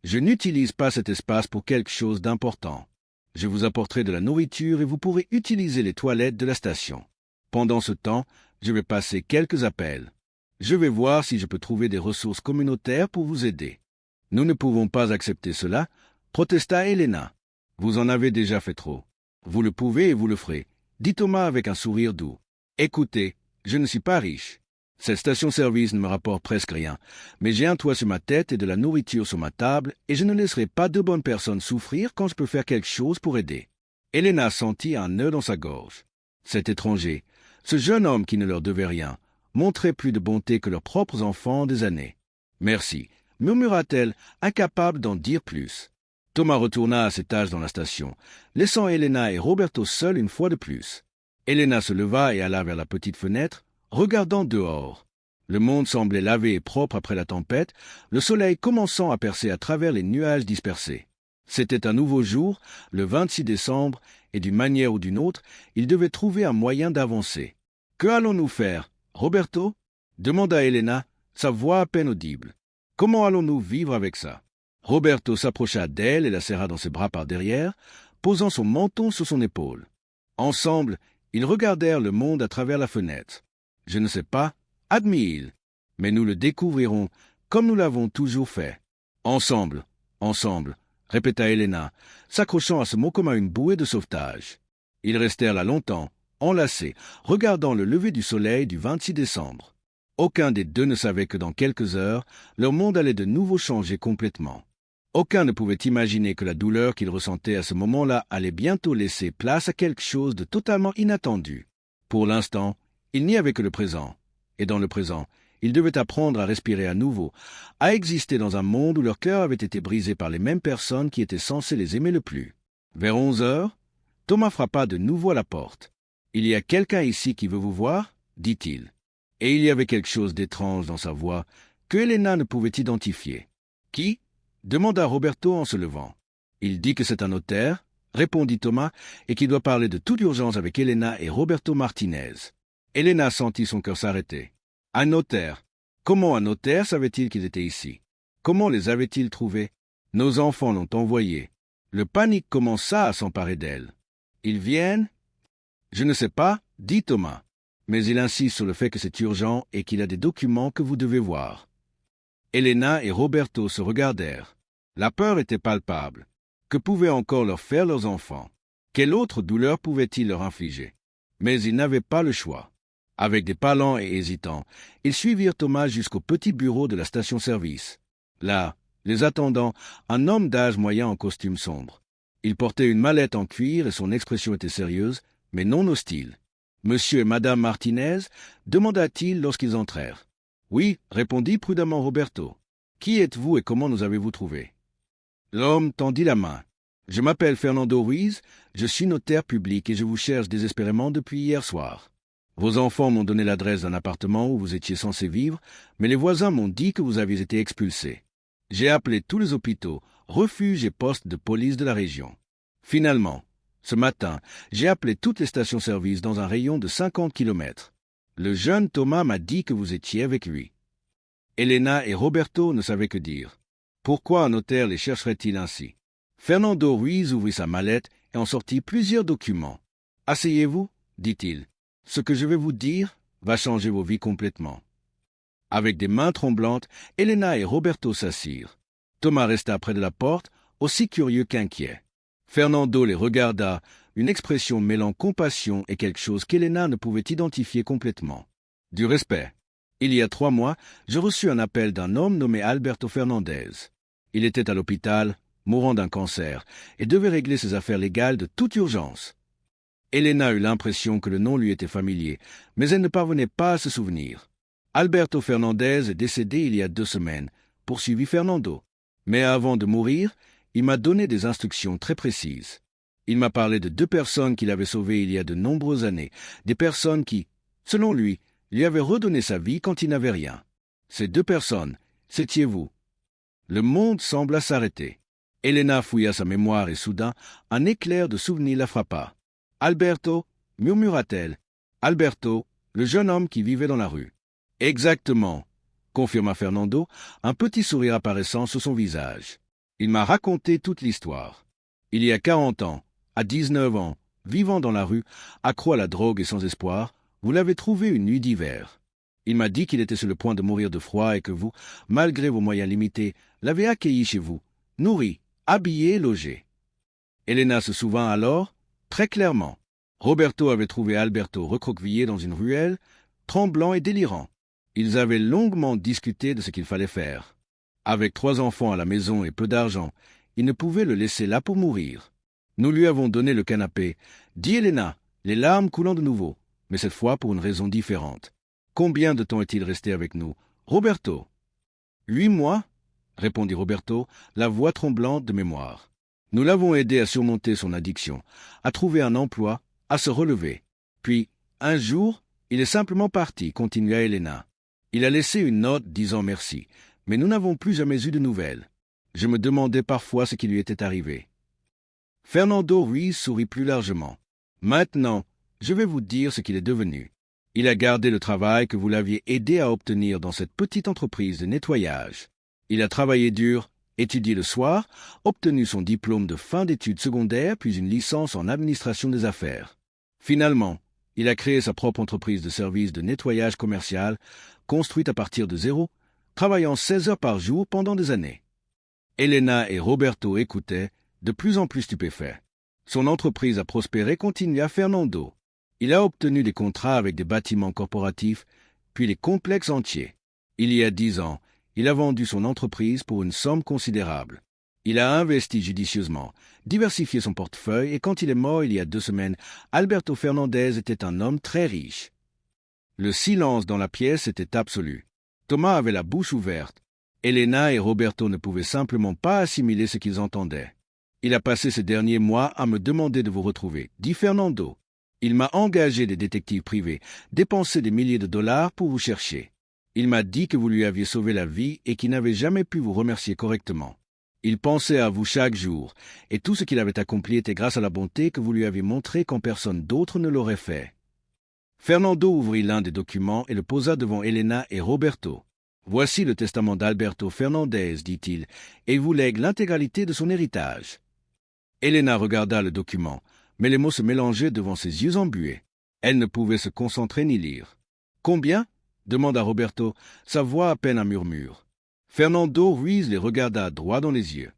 Je n'utilise pas cet espace pour quelque chose d'important. Je vous apporterai de la nourriture et vous pourrez utiliser les toilettes de la station. Pendant ce temps, je vais passer quelques appels. Je vais voir si je peux trouver des ressources communautaires pour vous aider. » « Nous ne pouvons pas accepter cela, » protesta Elena. « Vous en avez déjà fait trop. Vous le pouvez et vous le ferez, » dit Thomas avec un sourire doux. « Écoutez, je ne suis pas riche. Cette station-service ne me rapporte presque rien, mais j'ai un toit sur ma tête et de la nourriture sur ma table, et je ne laisserai pas de bonnes personnes souffrir quand je peux faire quelque chose pour aider. » Elena sentit un nœud dans sa gorge. Cet étranger, ce jeune homme qui ne leur devait rien, montrait plus de bonté que leurs propres enfants en des années. « Merci, » murmura-t-elle, incapable d'en dire plus. Thomas retourna à ses tâches dans la station, laissant Elena et Roberto seuls une fois de plus. Elena se leva et alla vers la petite fenêtre, regardant dehors. Le monde semblait lavé et propre après la tempête, le soleil commençant à percer à travers les nuages dispersés. C'était un nouveau jour, le 26 décembre, et d'une manière ou d'une autre, ils devaient trouver un moyen d'avancer. « Que allons-nous faire, Roberto » demanda Elena, sa voix à peine audible. « Comment allons-nous vivre avec ça ?» Roberto s'approcha d'elle et la serra dans ses bras par derrière, posant son menton sur son épaule. Ensemble, ils regardèrent le monde à travers la fenêtre. « Je ne sais pas, » admit-il, « mais nous le découvrirons comme nous l'avons toujours fait. »« Ensemble, ensemble », répéta Elena, s'accrochant à ce mot comme à une bouée de sauvetage. Ils restèrent là longtemps, enlacés, regardant le lever du soleil du 26 décembre. Aucun des deux ne savait que dans quelques heures, leur monde allait de nouveau changer complètement. Aucun ne pouvait imaginer que la douleur qu'ils ressentaient à ce moment-là allait bientôt laisser place à quelque chose de totalement inattendu. Pour l'instant, il n'y avait que le présent. Et dans le présent, ils devaient apprendre à respirer à nouveau, à exister dans un monde où leur cœur avait été brisé par les mêmes personnes qui étaient censées les aimer le plus. Vers 11 heures, Thomas frappa de nouveau à la porte. « Il y a quelqu'un ici qui veut vous voir » dit-il. Et il y avait quelque chose d'étrange dans sa voix que Elena ne pouvait identifier. « Qui » demanda Roberto en se levant. « Il dit que c'est un notaire » répondit Thomas, et qu'il doit parler de toute urgence avec Elena et Roberto Martinez. Elena sentit son cœur s'arrêter. Un notaire. Comment un notaire savait-il qu'ils étaient ici? Comment les avait-il trouvés? Nos enfants l'ont envoyé. Le panique commença à s'emparer d'elle. Ils viennent? Je ne sais pas, dit Thomas. Mais il insiste sur le fait que c'est urgent et qu'il a des documents que vous devez voir. Elena et Roberto se regardèrent. La peur était palpable. Que pouvaient encore leur faire leurs enfants? Quelle autre douleur pouvaient-ils leur infliger? Mais ils n'avaient pas le choix. Avec des pas lents et hésitants, ils suivirent Thomas jusqu'au petit bureau de la station-service. Là, les attendant, un homme d'âge moyen en costume sombre. Il portait une mallette en cuir et son expression était sérieuse, mais non hostile. « Monsieur et Madame Martinez » demanda-t-il lorsqu'ils entrèrent. « Oui » répondit prudemment Roberto. « Qui êtes-vous et comment nous avez-vous trouvés » L'homme tendit la main. « Je m'appelle Fernando Ruiz, je suis notaire public et je vous cherche désespérément depuis hier soir. Vos enfants m'ont donné l'adresse d'un appartement où vous étiez censé vivre, mais les voisins m'ont dit que vous aviez été expulsé. J'ai appelé tous les hôpitaux, refuges et postes de police de la région. Finalement, ce matin, j'ai appelé toutes les stations-service dans un rayon de 50 kilomètres. Le jeune Thomas m'a dit que vous étiez avec lui. » Elena et Roberto ne savaient que dire. Pourquoi un notaire les chercherait-il ainsi? Fernando Ruiz ouvrit sa mallette et en sortit plusieurs documents. « Asseyez-vous, dit-il. Ce que je vais vous dire va changer vos vies complètement. » Avec des mains tremblantes, Elena et Roberto s'assirent. Thomas resta près de la porte, aussi curieux qu'inquiet. Fernando les regarda, une expression mêlant compassion et quelque chose qu'Elena ne pouvait identifier complètement. Du respect. Il y a 3 mois, je reçus un appel d'un homme nommé Alberto Fernandez. Il était à l'hôpital, mourant d'un cancer, et devait régler ses affaires légales de toute urgence. Elena eut l'impression que le nom lui était familier, mais elle ne parvenait pas à se souvenir. Alberto Fernandez est décédé il y a 2 semaines, poursuivit Fernando. Mais avant de mourir, il m'a donné des instructions très précises. Il m'a parlé de 2 personnes qu'il avait sauvées il y a de nombreuses années, des personnes qui, selon lui avaient redonné sa vie quand il n'avait rien. Ces 2 personnes, c'étiez vous. Le monde sembla s'arrêter. Elena fouilla sa mémoire et soudain, un éclair de souvenir la frappa. « Alberto » murmura-t-elle. « Alberto, le jeune homme qui vivait dans la rue. »« Exactement » confirma Fernando, un petit sourire apparaissant sur son visage. « Il m'a raconté toute l'histoire. Il y a 40 ans, à 19 ans, vivant dans la rue, accro à la drogue et sans espoir, vous l'avez trouvé une nuit d'hiver. Il m'a dit qu'il était sur le point de mourir de froid et que vous, malgré vos moyens limités, l'avez accueilli chez vous, nourri, habillé et logé. » Elena se souvint alors, très clairement. Roberto avait trouvé Alberto recroquevillé dans une ruelle, tremblant et délirant. Ils avaient longuement discuté de ce qu'il fallait faire. Avec 3 enfants à la maison et peu d'argent, ils ne pouvaient le laisser là pour mourir. « Nous lui avons donné le canapé, » dit Elena, les larmes coulant de nouveau, mais cette fois pour une raison différente. « Combien de temps est-il resté avec nous, Roberto ?»« 8 mois, » répondit Roberto, la voix tremblante de mémoire. « Nous l'avons aidé à surmonter son addiction, à trouver un emploi, à se relever. Puis, un jour, il est simplement parti, continua Elena. Il a laissé une note disant merci, mais nous n'avons plus jamais eu de nouvelles. Je me demandais parfois ce qui lui était arrivé. Fernando Ruiz sourit plus largement. Maintenant, je vais vous dire ce qu'il est devenu. Il a gardé le travail que vous l'aviez aidé à obtenir dans cette petite entreprise de nettoyage. Il a travaillé dur, étudié le soir, obtenu son diplôme de fin d'études secondaires puis une licence en administration des affaires. Finalement, il a créé sa propre entreprise de services de nettoyage commercial, construite à partir de zéro, travaillant 16 heures par jour pendant des années. Elena et Roberto écoutaient, de plus en plus stupéfaits. Son entreprise a prospéré, continua Fernando. Il a obtenu des contrats avec des bâtiments corporatifs, puis les complexes entiers. Il y a 10 ans, il a vendu son entreprise pour une somme considérable. Il a investi judicieusement, diversifié son portefeuille et quand il est mort il y a 2 semaines, Alberto Fernandez était un homme très riche. Le silence dans la pièce était absolu. Thomas avait la bouche ouverte. Elena et Roberto ne pouvaient simplement pas assimiler ce qu'ils entendaient. Il a passé ces derniers mois à me demander de vous retrouver, dit Fernando. Il m'a engagé des détectives privés, dépensé des milliers de dollars pour vous chercher. Il m'a dit que vous lui aviez sauvé la vie et qu'il n'avait jamais pu vous remercier correctement. Il pensait à vous chaque jour, et tout ce qu'il avait accompli était grâce à la bonté que vous lui aviez montrée quand personne d'autre ne l'aurait fait. Fernando ouvrit l'un des documents et le posa devant Elena et Roberto. « Voici le testament d'Alberto Fernandez, dit-il, et il vous lègue l'intégralité de son héritage. » Elena regarda le document, mais les mots se mélangeaient devant ses yeux embués. Elle ne pouvait se concentrer ni lire. « Combien » demanda Roberto, sa voix à peine un murmure. Fernando Ruiz les regarda droit dans les yeux.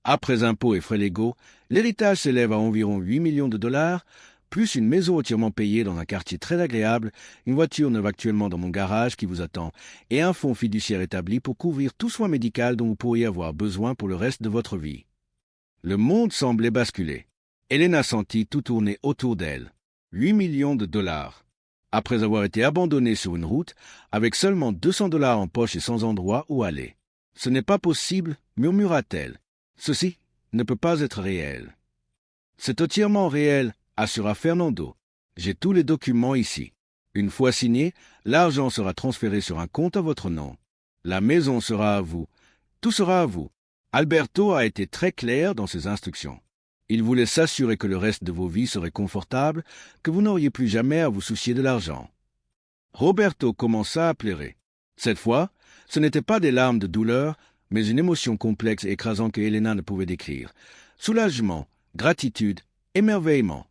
Après impôts et frais légaux, l'héritage s'élève à environ 8 millions de dollars, plus une maison entièrement payée dans un quartier très agréable, une voiture neuve actuellement dans mon garage qui vous attend, et un fonds fiduciaire établi pour couvrir tout soin médical dont vous pourriez avoir besoin pour le reste de votre vie. Le monde semblait basculer. Elena sentit tout tourner autour d'elle. 8 millions de dollars. Après avoir été abandonnée sur une route, avec seulement 200 dollars en poche et sans endroit où aller. « Ce n'est pas possible, murmura-t-elle. Ceci ne peut pas être réel. »« C'est entièrement réel, assura Fernando. J'ai tous les documents ici. Une fois signé, l'argent sera transféré sur un compte à votre nom. La maison sera à vous. Tout sera à vous. » Alberto a été très clair dans ses instructions. Il voulait s'assurer que le reste de vos vies serait confortable, que vous n'auriez plus jamais à vous soucier de l'argent. Roberto commença à pleurer. Cette fois, ce n'était pas des larmes de douleur, mais une émotion complexe et écrasante que Elena ne pouvait décrire. Soulagement, gratitude, émerveillement,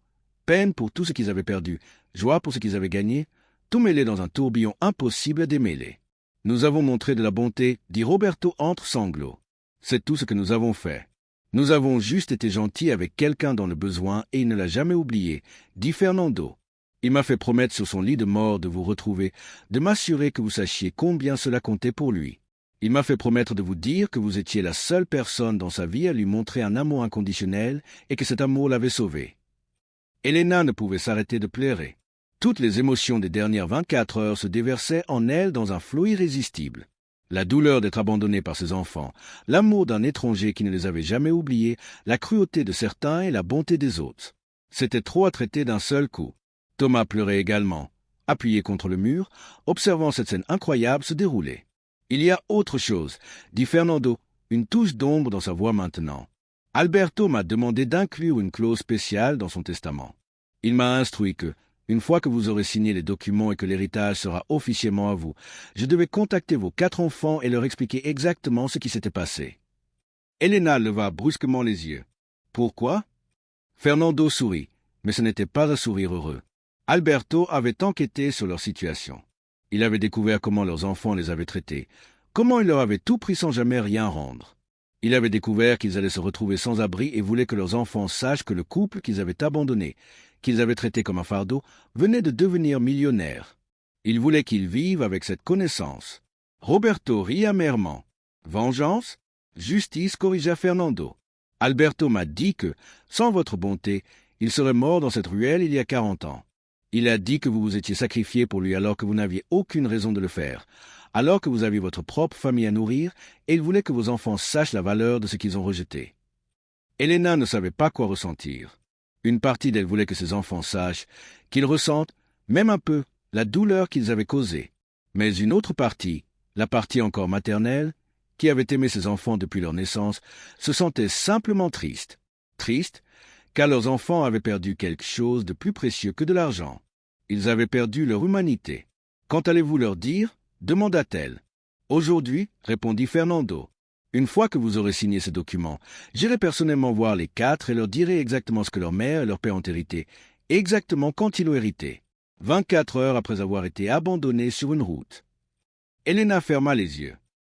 peine pour tout ce qu'ils avaient perdu, joie pour ce qu'ils avaient gagné, tout mêlé dans un tourbillon impossible à démêler. « Nous avons montré de la bonté, dit Roberto entre sanglots. C'est tout ce que nous avons fait. Nous avons juste été gentils avec quelqu'un dans le besoin et il ne l'a jamais oublié, dit Fernando. Il m'a fait promettre sur son lit de mort de vous retrouver, de m'assurer que vous sachiez combien cela comptait pour lui. Il m'a fait promettre de vous dire que vous étiez la seule personne dans sa vie à lui montrer un amour inconditionnel et que cet amour l'avait sauvé. » Elena ne pouvait s'arrêter de pleurer. Toutes les émotions des dernières 24 heures se déversaient en elle dans un flot irrésistible. La douleur d'être abandonnée par ses enfants, l'amour d'un étranger qui ne les avait jamais oubliés, la cruauté de certains et la bonté des autres. C'était trop à traiter d'un seul coup. Thomas pleurait également, appuyé contre le mur, observant cette scène incroyable se dérouler. « Il y a autre chose, » dit Fernando, une touche d'ombre dans sa voix maintenant. « Alberto m'a demandé d'inclure une clause spéciale dans son testament. Il m'a instruit que, une fois que vous aurez signé les documents et que l'héritage sera officiellement à vous, je devais contacter vos 4 enfants et leur expliquer exactement ce qui s'était passé. » Elena leva brusquement les yeux. « Pourquoi » Fernando sourit, mais ce n'était pas un sourire heureux. Alberto avait enquêté sur leur situation. Il avait découvert comment leurs enfants les avaient traités, comment il leur avait tout pris sans jamais rien rendre. Il avait découvert qu'ils allaient se retrouver sans abri et voulait que leurs enfants sachent que le couple qu'ils avaient abandonné, qu'ils avaient traité comme un fardeau, venait de devenir millionnaire. Il voulait qu'ils vivent avec cette connaissance. Roberto rit amèrement. « Vengeance » ? Justice, corrigea Fernando. Alberto m'a dit que, sans votre bonté, il serait mort dans cette ruelle il y a 40 ans. Il a dit que vous vous étiez sacrifié pour lui alors que vous n'aviez aucune raison de le faire, alors que vous aviez votre propre famille à nourrir, et il voulait que vos enfants sachent la valeur de ce qu'ils ont rejeté. Elena ne savait pas quoi ressentir. Une partie d'elle voulait que ses enfants sachent, qu'ils ressentent, même un peu, la douleur qu'ils avaient causée. Mais une autre partie, la partie encore maternelle, qui avait aimé ses enfants depuis leur naissance, se sentaient simplement tristes. Tristes, car leurs enfants avaient perdu quelque chose de plus précieux que de l'argent. Ils avaient perdu leur humanité. « Quand allez-vous leur dire ?» demanda-t-elle. « Aujourd'hui, répondit Fernando. Une fois que vous aurez signé ce document, j'irai personnellement voir les 4 et leur dirai exactement ce que leur mère et leur père ont hérité, et exactement quand ils l'ont hérité. 24 heures après avoir été abandonnés sur une route. » Elena ferma les yeux.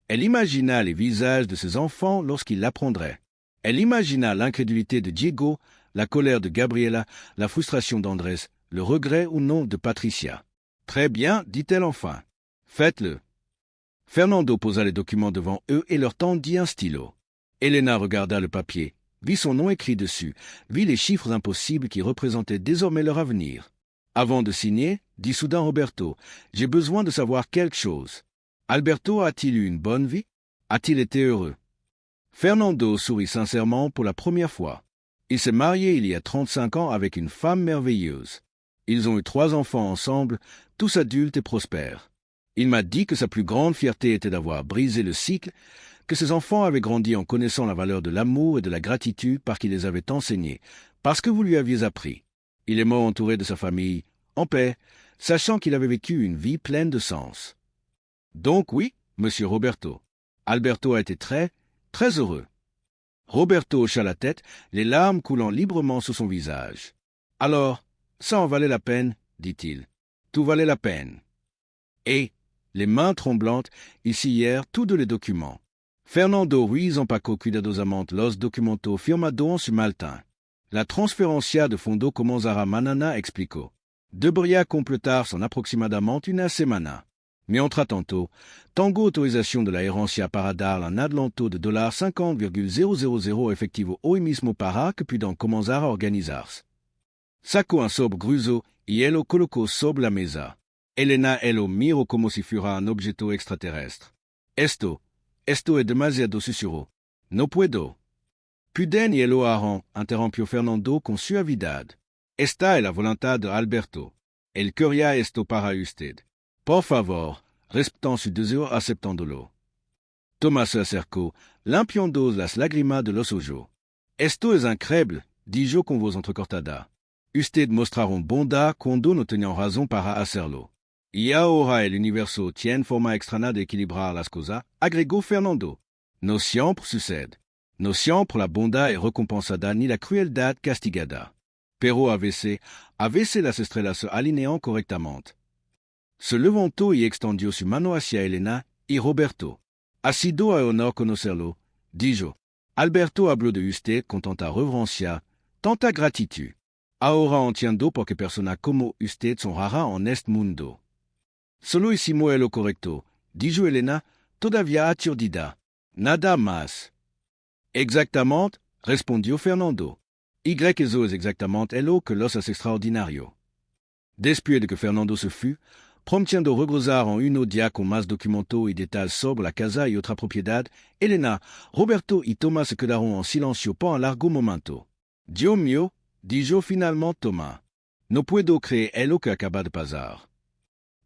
Elle imagina les visages de ses enfants lorsqu'ils l'apprendraient. Elle imagina l'incrédulité de Diego, la colère de Gabriela, la frustration d'Andrés, le regret ou non de Patricia. « Très bien, dit-elle enfin. Faites-le. » Fernando posa les documents devant eux et leur tendit un stylo. Elena regarda le papier, vit son nom écrit dessus, vit les chiffres impossibles qui représentaient désormais leur avenir. « Avant de signer, dit soudain Roberto, j'ai besoin de savoir quelque chose. Alberto a-t-il eu une bonne vie? A-t-il été heureux? » Fernando sourit sincèrement pour la première fois. Il s'est marié il y a 35 ans avec une femme merveilleuse. Ils ont eu 3 enfants ensemble, tous adultes et prospères. Il m'a dit que sa plus grande fierté était d'avoir brisé le cycle, que ses enfants avaient grandi en connaissant la valeur de l'amour et de la gratitude parce qu'il les avait enseignés, parce que vous lui aviez appris. Il est mort entouré de sa famille, en paix, sachant qu'il avait vécu une vie pleine de sens. Donc oui, monsieur Roberto, Alberto a été très, très heureux. Roberto hocha la tête, les larmes coulant librement sur son visage. Alors, ça en valait la peine, dit-il. Tout valait la peine. Et, les mains tremblantes, ils scièrent tous deux les documents. Fernando Ruiz empacó cuidadosamente los documentos firmados en su maltain. La transferencia de fondos comenzará mañana, explicó. Debería completar son aproximadamente una semana. Mientras tanto, tengo autorización de la herencia para dar un adelanto de $50,000 efectivo hoy mismo para que puedan comenzar a organizarse. Sacó un sobre grueso y él lo colocó sobre la mesa. Elena lo miró como si fuera un objeto extraterrestre. Esto es demasiado, susurró. No puedo. Puden y lo harán, interrumpió Fernando con suavidad. Esta es la voluntad de Alberto. Él quería esto para usted. Por favor, respetando su deseo, aceptándolo. Tomás se acercó, limpiando las lágrimas de los ojos. Esto es increíble, dijo con voz entrecortada. Usted mostraron bondad cuando no tenían razón para hacerlo. Y ahora el universo tiene forma extraña de equilibrar las cosas, agregó Fernando. No siempre sucede. No siempre la bondad es recompensada ni la crueldad castigada. Pero a veces las estrellas se alinean correctamente. Se levantó y extendió su mano hacia Elena y Roberto. Ha sido un honor conocerlo, dijo. Alberto habló de usted con tanta reverencia, tanta gratitud. Ahora entiendo por qué personas como usted son raras en este mundo. Solo hicimos lo correcto, dijo Elena, todavía aturdida. Nada más. Exactamente, respondió Fernando. Y eso es exactamente lo que los hace extraordinario. Después de que Fernando se fut, prometendo regresar en un día con más documentos y detalles sobre la casa y otra propiedad, Elena, Roberto y Tomás se quedaron en silencio por un largo momento. Dios mío, dijo finalmente Tomás. No puedo creer lo que acaba de pasar.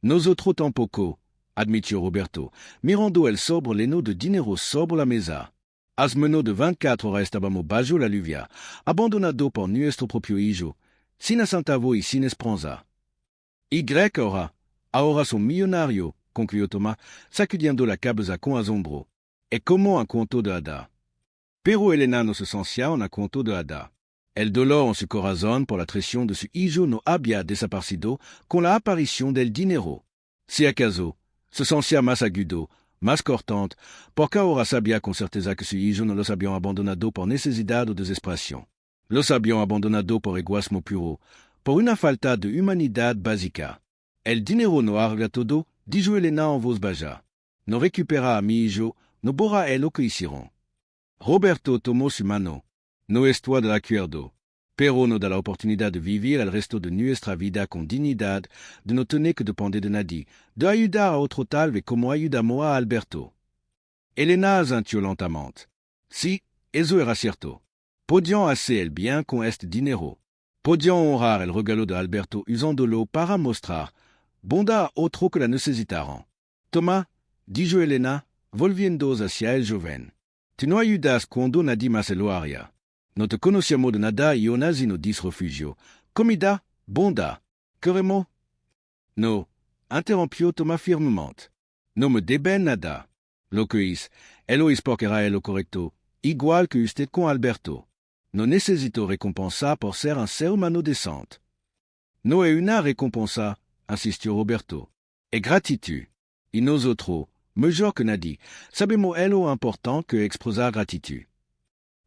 Nosotros tampoco, admitió Roberto, mirando el sobre lleno de dinero sobre la mesa. Hace menos de 24 horas estábamos bajo la lluvia, abandonado por nuestro propio hijo, sin centavo y sin esperanza. Y ahora son millonarios, concluyó Tomás, sacudiendo la cabeza con asombro. Es como un cuento de hada. Pero Elena no se sentía un cuento de hada. El dolor en su corazón por la traición de su hijo no había desaparecido con la aparición del dinero. Si acaso, se sentía más agudo, más cortante, porque ahora sabía con certeza que su hijo no los habían abandonado por necesidad o desesperación. Los habían abandonado por egoísmo puro, por una falta de humanidad básica. El dinero no arregla todo, dijo Elena en voz baja. No recupera a mi hijo, no borra lo que hicieron. Roberto tomó su mano. No estoy de acuerdo, pero no da la oportunidad de vivir el resto de nuestra vida con dignidad, de no tener que depender de nadie, de ayudar a otro tal vez como ayudamos a Alberto. Elena asintió lentamente. Sí, eso era cierto. Podían hacer el bien con este dinero. Podían honrar el regalo de Alberto usándolo para mostrar bondad a otro que la necesitaran. Tomás, dijo Elena, volviendo hacia el joven. Tu no ayudas cuando nadie más lo haría. No te conocíamos de nada y aún así nos dis refugio. Comida, bonda. Queremos? No, interrumpió Thomas firmemente. No me deben nada. Lo que hice, él es porque era lo correcto, igual que usted con Alberto. No necesito recompensa por ser un ser humano decente. No es una recompensa, insistió Roberto. Es gratitud. Y nosotros, mejor que nadie, sabemos lo important que expresar gratitud.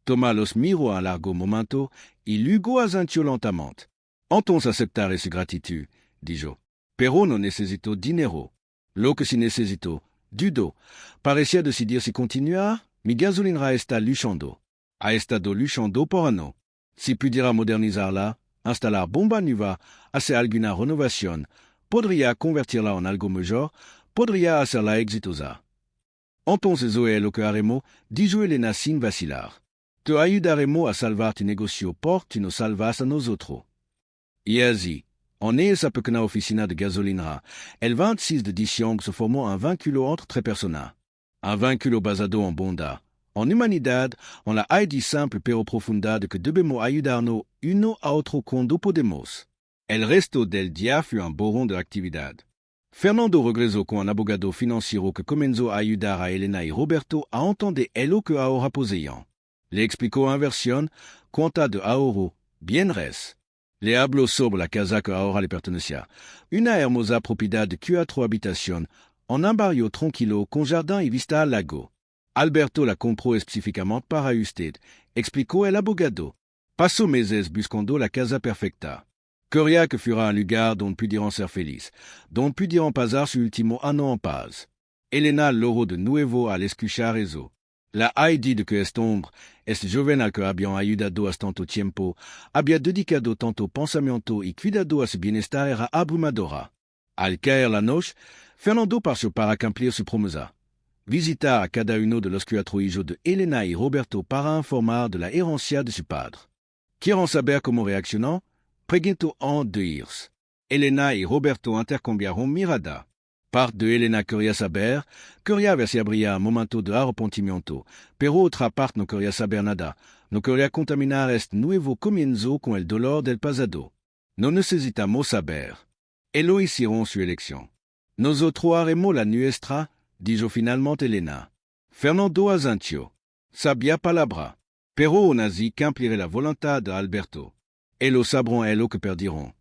Thomas los miró a largo momento y luego asintió lentamente. Entonces aceptaré su gratitud, dijo. Pero no necesito dinero. Lo que sí necesito, dudo. Parecía decidir si continuar. Mi gasolinera está luchando. Ha estado luchando por ano. Si pudiera modernizarla, instalar bomba nueva, hacer alguna renovación, podría convertirla en algo mejor, podría hacerla exitosa. Entonces oye lo que haremos, dijo Elena sin vacilar. Te ayudaremos a salvar tu negocio por tu nos salvas a nosotros. Y así, en esa pequeña oficina de gasolinera, el 26 de diciembre se formó un vínculo entre tres personas. Un vínculo basado en bondad, en humanidad, en la idea simple pero profunda de que debemos ayudarnos uno a otro cuando podemos. El resto del día fue un borrón de actividad. Fernando regresó con un abogado financiero que comenzó a ayudar a Elena y Roberto a entender lo que ahora poseían. Le explicó en versión cuenta de ahorro, bienes. Le habló sobre la casa que ahora le pertenecía, una hermosa propiedad de 4 habitaciones, en un barrio tranquilo con jardín y vista al lago. Alberto la compró específicamente para usted, explicó el abogado. Pasó meses buscando la casa perfecta. Quería que fuera un lugar donde pudieran ser felices, donde pudieran pasar su último año en paz. Elena logró de nuevo al escuchar eso. La idea de que este hombre, este joven al que habían ayudado hasta tanto tiempo, había dedicado tanto pensamiento y cuidado a su bienestar era abrumadora. Al caer la noche, Fernando partió para cumplir su promesa. Visitar a cada uno de los 4 hijos de Elena y Roberto para informar de la herencia de su padre. ¿Quieren saber cómo reaccionó? Preguntó en de ellos. Elena y Roberto intercambiaron mirada. Parte de Elena quería saber, quería ver si habría un momento de arrepentimiento, pero otra parte no quería saber nada, no quería contaminar este nuevo comienzo con el dolor del pasado. No necesitamos saber. Ellos hicieron su elección. Nosotros haremos la nuestra, dijo finalmente Elena. Fernando asintió. Sabía palabra. Pero aún así cumpliré la voluntad de Alberto. Ellos sabrán lo que perdieron.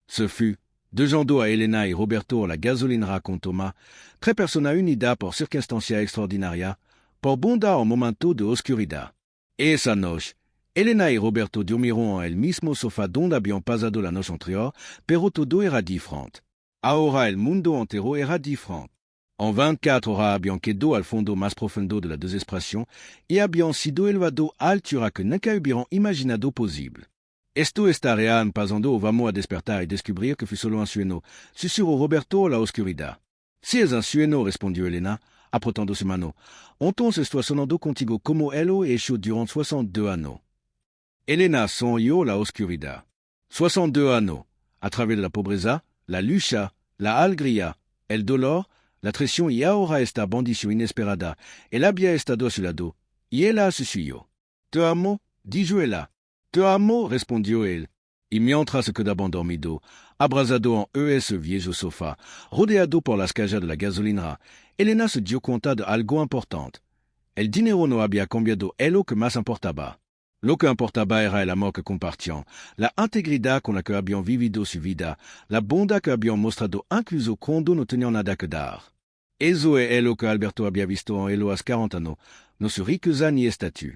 Ce fut, dejando a Elena y Roberto a la gasolinera con Thomas, 3 personas unidas por circunstancia extraordinaria, por bondad en momento de oscuridad. Esa noche, Elena y Roberto durmieron en el mismo sofá donde habían pasado la noche anterior, pero todo era diferente. Ahora el mundo entero era diferente. En 24 horas habían quedado al fondo más profundo de la desesperación y habían sido elevados a altura que nunca hubieran imaginado posible. Esto estaría pasando o vamos a despertar y descubrir que fue solo un sueño, susurró Roberto a la oscuridad. Si es un sueño, respondió Elena, apretando su mano, entonces estoy sonando contigo como él lo hecho durante 62 años. Elena sonrió la oscuridad. 62 años, a través de la pobreza, la lucha, la alegría, el dolor, la traición y ahora esta bendición inesperada. Él había estado a su lado, y ella se suyo. Te amo, dijo ella. Te amo, respondió él. Y mientras se quedaba dormido, abrazado en ese viejo sofá, rodeado por las cajas de la gasolinera, Elena se dio cuenta de algo importante. El dinero no había cambiado lo que más importaba. Lo que importaba era el amor que compartían, la integridad con la que habían vivido su vida, la bondad que habían mostrado incluso cuando no tenían nada que dar. Eso es lo que Alberto había visto en él a 40 años, no su riqueza ni estatus.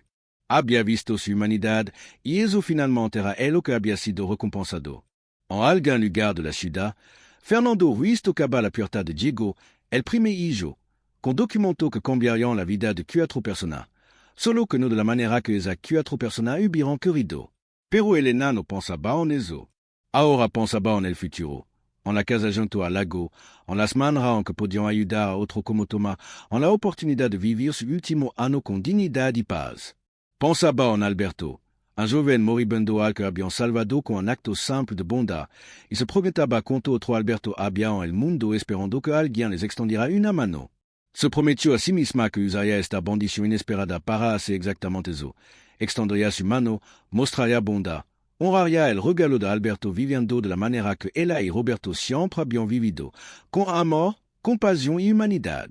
Había visto su humanidad y eso finalmente era lo que había sido recompensado. En algún lugar de la ciudad, Fernando Ruiz tocaba la puerta de Diego, el primer hijo, con documentos que cambiarían la vida de 4 personas, solo que no de la manera que esas 4 personas hubieran querido. Pero Elena no pensaba en eso. Ahora pensaba en el futuro, en la casa junto al lago, en las maneras en que podían ayudar a otro como Thomas, en la oportunidad de vivir su último año con dignidad y paz. Pensaba en Alberto, un joven moribundo al que habían salvado con un acto simple de bondad, y se preguntaba cuánto otro Alberto había en el mundo esperando que alguien les extendiera una mano. Se prometió a sí misma que usaría esta bendición inesperada para hacer exactamente eso. Extendería su mano, mostraría bondad, honraría el regalo de Alberto viviendo de la manera que ella y Roberto siempre habían vivido, con amor, compasión y humanidad.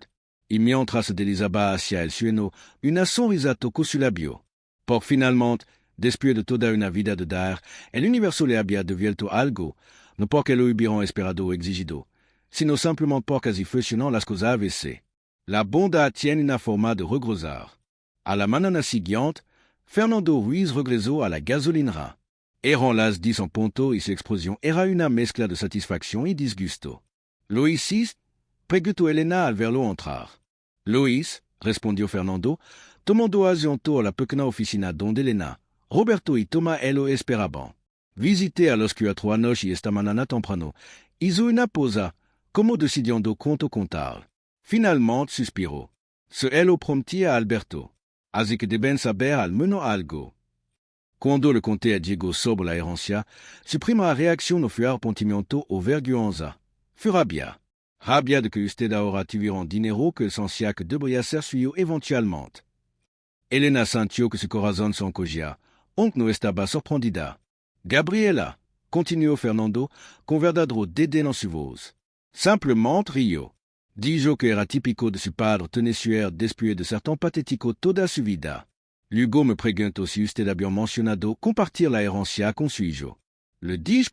Y mientras se deslizaba hacia el suelo, una sonrisa tocó su labio. Por finalmente, después de toda una vida de dar, el universo le había devuelto algo, no porque lo hubieran esperado o exigido, sino simplemente porque así funcionan las cosas a veces. La bondad tiene una forma de regresar. A la mañana siguiente, Fernando Ruiz regresó a la gasolinera. Eran las 10 en punto y su expresión era una mezcla de satisfacción y disgusto. ¿Lo hiciste? Preguntó Elena al verlo entrar. Luis, respondió Fernando, tomando asiento a la pequeña oficina donde Elena, Roberto y Tomás lo esperaban. Visité a las 4 anoche y esta mañana temprano. Hizo una pausa, como decidiendo cuánto contar. Finalmente suspiró. Se lo prometía a Alberto. Así que deben saber al menos algo. Cuando le conté a Diego sobre la herencia, su primera reacción no fue arrepentimiento o vergüenza. Fue rabia. Rabia de que usted ahora tuviera un dinero que él sentía que debería ser suyo eventualmente. Elena sintió que su corazón se encogía, aunque no estaba sorprendida. Gabriela, continuó Fernando, con verdadero dédain en su voz. Simplemente rió. Dijo que era típico de su padre tener suer después de ser tan patético toda su vida. Luego me preguntó si usted había mencionado compartir la herencia con su hijo. Le dije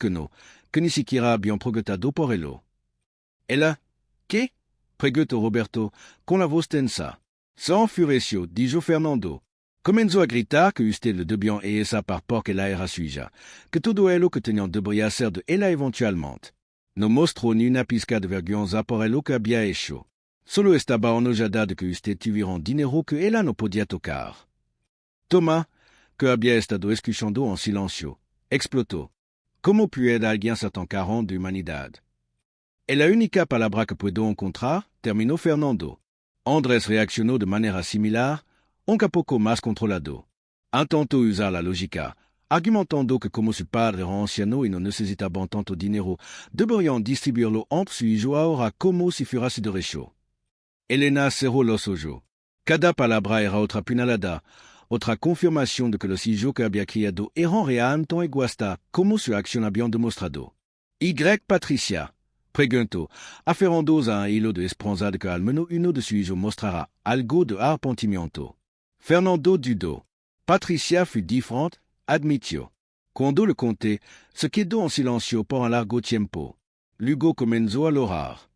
que ni siquiera habían preguntado por él. ¿Ella? ¿Qué? Preguntó Roberto con la voz tensa. Se enfureció, dijo Fernando. Comenzó a gritar que usted le debía esa par porque la era suya, que todo lo que tenían debería ser de ella eventualmente. No mostró ni una pizca de vergüenza por lo que había hecho. Solo estaba enojada de que usted tuviera un dinero que ella no podía tocar. Tomás, que había estado escuchando en silencio, explotó. ¿Cómo puede alguien ser tan carente de humanidad? Es la única palabra que puedo encontrar, terminó Fernando. Andrés reaccionó de manera similar, aunque poco más controlado. Intentó usar la lógica, argumentando que como su padre era anciano y no necesitaba tanto dinero, deberían distribuirlo entre su hijo ahora como si fuera su derecho. Elena cerró los ojos. Cada palabra era otra puñalada, otra confirmación de que los hijos que había criado eran realmente tan egoístas como su acción habían demostrado. ¿Y Patricia? Preguntó, aferrándose a un hilo de esperanza de que al menos uno de sus hijos mostrará algo de arrepentimiento. Fernando dudó. Patricia fut diferente, admitió. Cuando le conté, se quedó en silencio por un largo tiempo. Luego comenzó a llorar.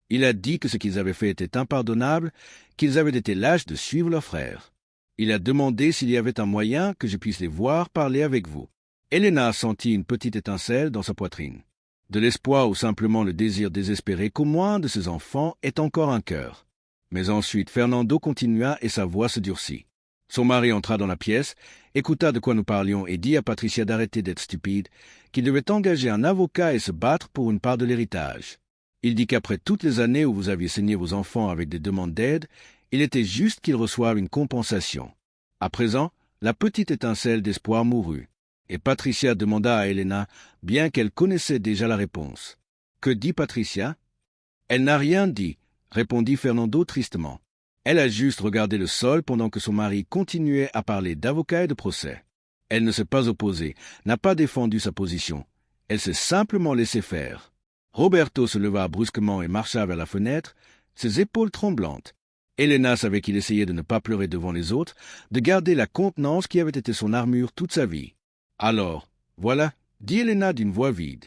Il a dit que ce qu'ils avaient fait était impardonnable, qu'ils avaient été lâches de suivre leur frère. Il a demandé s'il y avait un moyen que je puisse les voir parler avec vous. Elena a senti une petite étincelle dans sa poitrine. De l'espoir ou simplement le désir désespéré qu'au moins de ses enfants ait encore un cœur. Mais ensuite Fernando continua et sa voix se durcit. Son mari entra dans la pièce, écouta de quoi nous parlions et dit à Patricia d'arrêter d'être stupide, qu'il devait engager un avocat et se battre pour une part de l'héritage. Il dit qu'après toutes les années où vous aviez saigné vos enfants avec des demandes d'aide, il était juste qu'ils reçoivent une compensation. À présent, la petite étincelle d'espoir mourut. Et Patricia demanda à Elena, bien qu'elle connaissait déjà la réponse. Que dit Patricia? Elle n'a rien dit, répondit Fernando tristement. Elle a juste regardé le sol pendant que son mari continuait à parler d'avocat et de procès. Elle ne s'est pas opposée, n'a pas défendu sa position. Elle s'est simplement laissée faire. Roberto se leva brusquement et marcha vers la fenêtre, ses épaules tremblantes. Elena savait qu'il essayait de ne pas pleurer devant les autres, de garder la contenance qui avait été son armure toute sa vie. Alors, voilà, dit Elena d'une voix vide.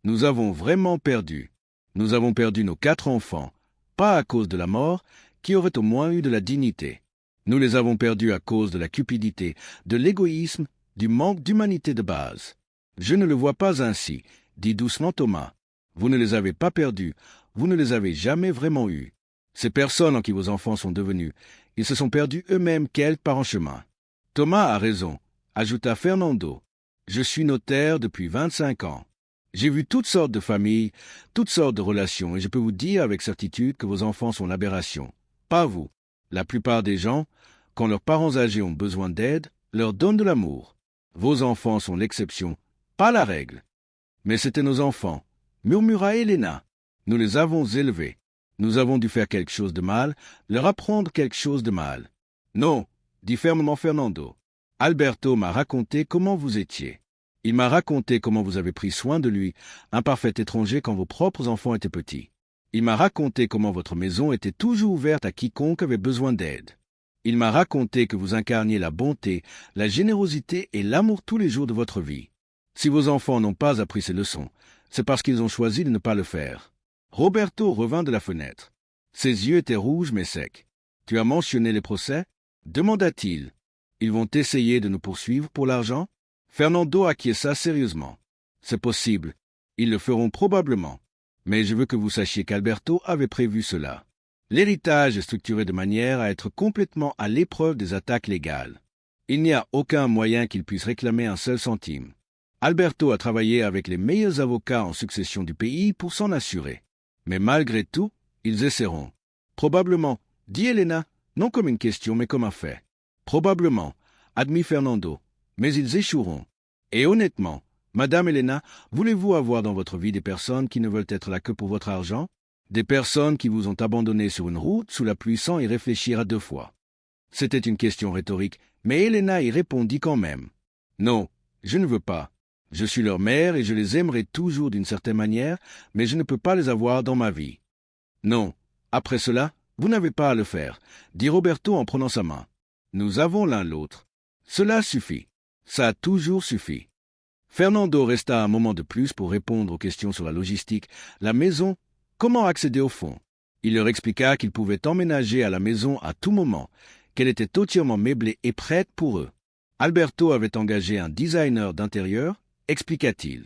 Nous avons vraiment perdu. Nous avons perdu nos 4 enfants, pas à cause de la mort, qui aurait au moins eu de la dignité. Nous les avons perdus à cause de la cupidité, de l'égoïsme, du manque d'humanité de base. Je ne le vois pas ainsi, dit doucement Thomas. Vous ne les avez pas perdus, vous ne les avez jamais vraiment eus. Ces personnes en qui vos enfants sont devenus, ils se sont perdus eux-mêmes quelque part en chemin. Thomas a raison, ajouta Fernando. Je suis notaire depuis 25 ans. J'ai vu toutes sortes de familles, toutes sortes de relations, et je peux vous dire avec certitude que vos enfants sont l'aberration. Pas vous. La plupart des gens, quand leurs parents âgés ont besoin d'aide, leur donnent de l'amour. Vos enfants sont l'exception, pas la règle. Mais c'étaient nos enfants, murmura Elena. Nous les avons élevés. Nous avons dû faire quelque chose de mal, leur apprendre quelque chose de mal. Non, dit fermement Fernando. Alberto m'a raconté comment vous étiez. Il m'a raconté comment vous avez pris soin de lui, un parfait étranger quand vos propres enfants étaient petits. Il m'a raconté comment votre maison était toujours ouverte à quiconque avait besoin d'aide. Il m'a raconté que vous incarniez la bonté, la générosité et l'amour tous les jours de votre vie. Si vos enfants n'ont pas appris ces leçons, c'est parce qu'ils ont choisi de ne pas le faire. Roberto revint de la fenêtre. Ses yeux étaient rouges mais secs. « Tu as mentionné les procès » demanda-t-il. « Ils vont essayer de nous poursuivre pour l'argent » Fernando acquiesça sérieusement. « C'est possible. Ils le feront probablement. Mais je veux que vous sachiez qu'Alberto avait prévu cela. L'héritage est structuré de manière à être complètement à l'épreuve des attaques légales. Il n'y a aucun moyen qu'il puisse réclamer un seul centime. Alberto a travaillé avec les meilleurs avocats en succession du pays pour s'en assurer. Mais malgré tout, ils essaieront. Probablement, dit Elena, non comme une question mais comme un fait. Probablement, admit Fernando, mais ils échoueront. Et honnêtement, Madame Elena, voulez-vous avoir dans votre vie des personnes qui ne veulent être là que pour votre argent? Des personnes qui vous ont abandonné sur une route sous la pluie sans y réfléchir à 2 fois. C'était une question rhétorique, mais Elena y répondit quand même. Non, je ne veux pas. Je suis leur mère et je les aimerai toujours d'une certaine manière, mais je ne peux pas les avoir dans ma vie. Non, après cela, vous n'avez pas à le faire, dit Roberto en prenant sa main. Nous avons l'un l'autre. Cela suffit. Ça a toujours suffi. Fernando resta un moment de plus pour répondre aux questions sur la logistique, la maison, comment accéder au fonds. Il leur expliqua qu'ils pouvaient emménager à la maison à tout moment, qu'elle était entièrement meublée et prête pour eux. Alberto avait engagé un designer d'intérieur, expliqua-t-il.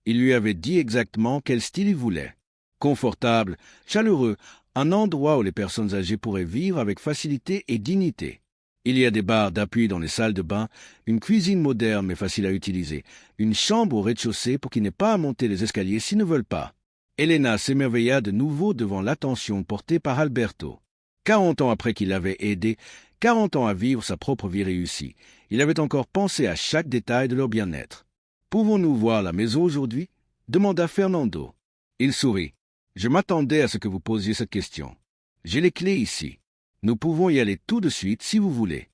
Il lui avait dit exactement quel style il voulait. Confortable, chaleureux, un endroit où les personnes âgées pourraient vivre avec facilité et dignité. Il y a des barres d'appui dans les salles de bain, une cuisine moderne mais facile à utiliser, une chambre au rez-de-chaussée pour qu'ils n'aient pas à monter les escaliers s'ils ne veulent pas. Elena s'émerveilla de nouveau devant l'attention portée par Alberto. 40 ans après qu'il l'avait aidé, 40 ans à vivre sa propre vie réussie, il avait encore pensé à chaque détail de leur bien-être. « Pouvons-nous voir la maison aujourd'hui » demanda Fernando. Il sourit. « Je m'attendais à ce que vous posiez cette question. J'ai les clés ici. Nous pouvons y aller tout de suite si vous voulez. »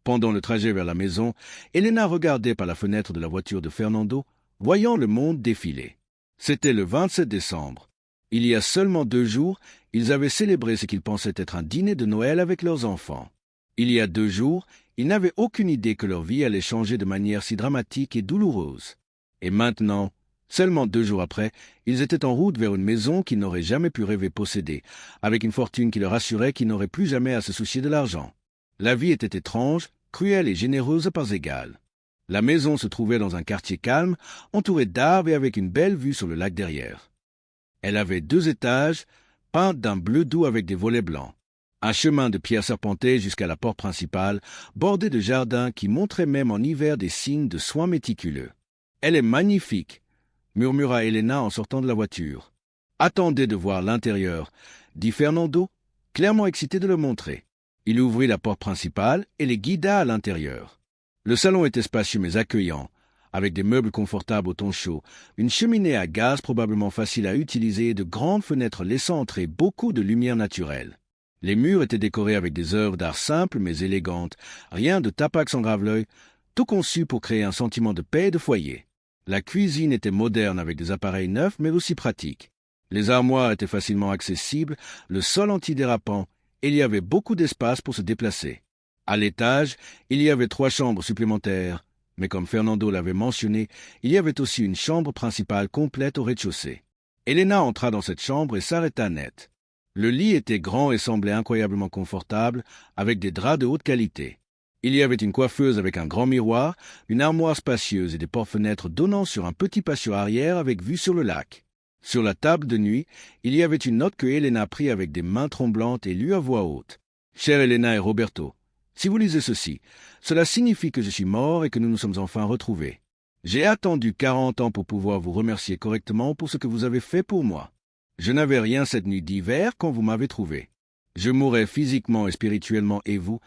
Pendant le trajet vers la maison, Elena regardait par la fenêtre de la voiture de Fernando, voyant le monde défiler. C'était le 27 décembre. Il y a seulement 2 jours, ils avaient célébré ce qu'ils pensaient être un dîner de Noël avec leurs enfants. Il y a 2 jours, ils n'avaient aucune idée que leur vie allait changer de manière si dramatique et douloureuse. Et maintenant, seulement 2 jours après, ils étaient en route vers une maison qu'ils n'auraient jamais pu rêver posséder, avec une fortune qui leur assurait qu'ils n'auraient plus jamais à se soucier de l'argent. La vie était étrange, cruelle et généreuse à parts égales. La maison se trouvait dans un quartier calme, entouré d'arbres et avec une belle vue sur le lac derrière. Elle avait 2 étages, peints d'un bleu doux avec des volets blancs. Un chemin de pierre serpentait jusqu'à la porte principale, bordé de jardins qui montraient même en hiver des signes de soins méticuleux. « Elle est magnifique !» murmura Elena en sortant de la voiture. « Attendez de voir l'intérieur » dit Fernando, clairement excité de le montrer. Il ouvrit la porte principale et les guida à l'intérieur. Le salon était spacieux mais accueillant, avec des meubles confortables au ton chaud, une cheminée à gaz probablement facile à utiliser et de grandes fenêtres laissant entrer beaucoup de lumière naturelle. Les murs étaient décorés avec des œuvres d'art simples mais élégantes, rien de tapax en grave-l'œil, tout conçu pour créer un sentiment de paix et de foyer. La cuisine était moderne avec des appareils neufs mais aussi pratiques. Les armoires étaient facilement accessibles, le sol antidérapant, et il y avait beaucoup d'espace pour se déplacer. À l'étage, il y avait 3 chambres supplémentaires, mais comme Fernando l'avait mentionné, il y avait aussi une chambre principale complète au rez-de-chaussée. Elena entra dans cette chambre et s'arrêta net. Le lit était grand et semblait incroyablement confortable, avec des draps de haute qualité. Il y avait une coiffeuse avec un grand miroir, une armoire spacieuse et des portes-fenêtres donnant sur un petit patio arrière avec vue sur le lac. Sur la table de nuit, il y avait une note que Elena prit avec des mains tremblantes et lut à voix haute. « Chère Elena et Roberto, si vous lisez ceci, cela signifie que je suis mort et que nous nous sommes enfin retrouvés. J'ai attendu 40 ans pour pouvoir vous remercier correctement pour ce que vous avez fait pour moi. Je n'avais rien cette nuit d'hiver quand vous m'avez trouvé. Je mourais physiquement et spirituellement et vous,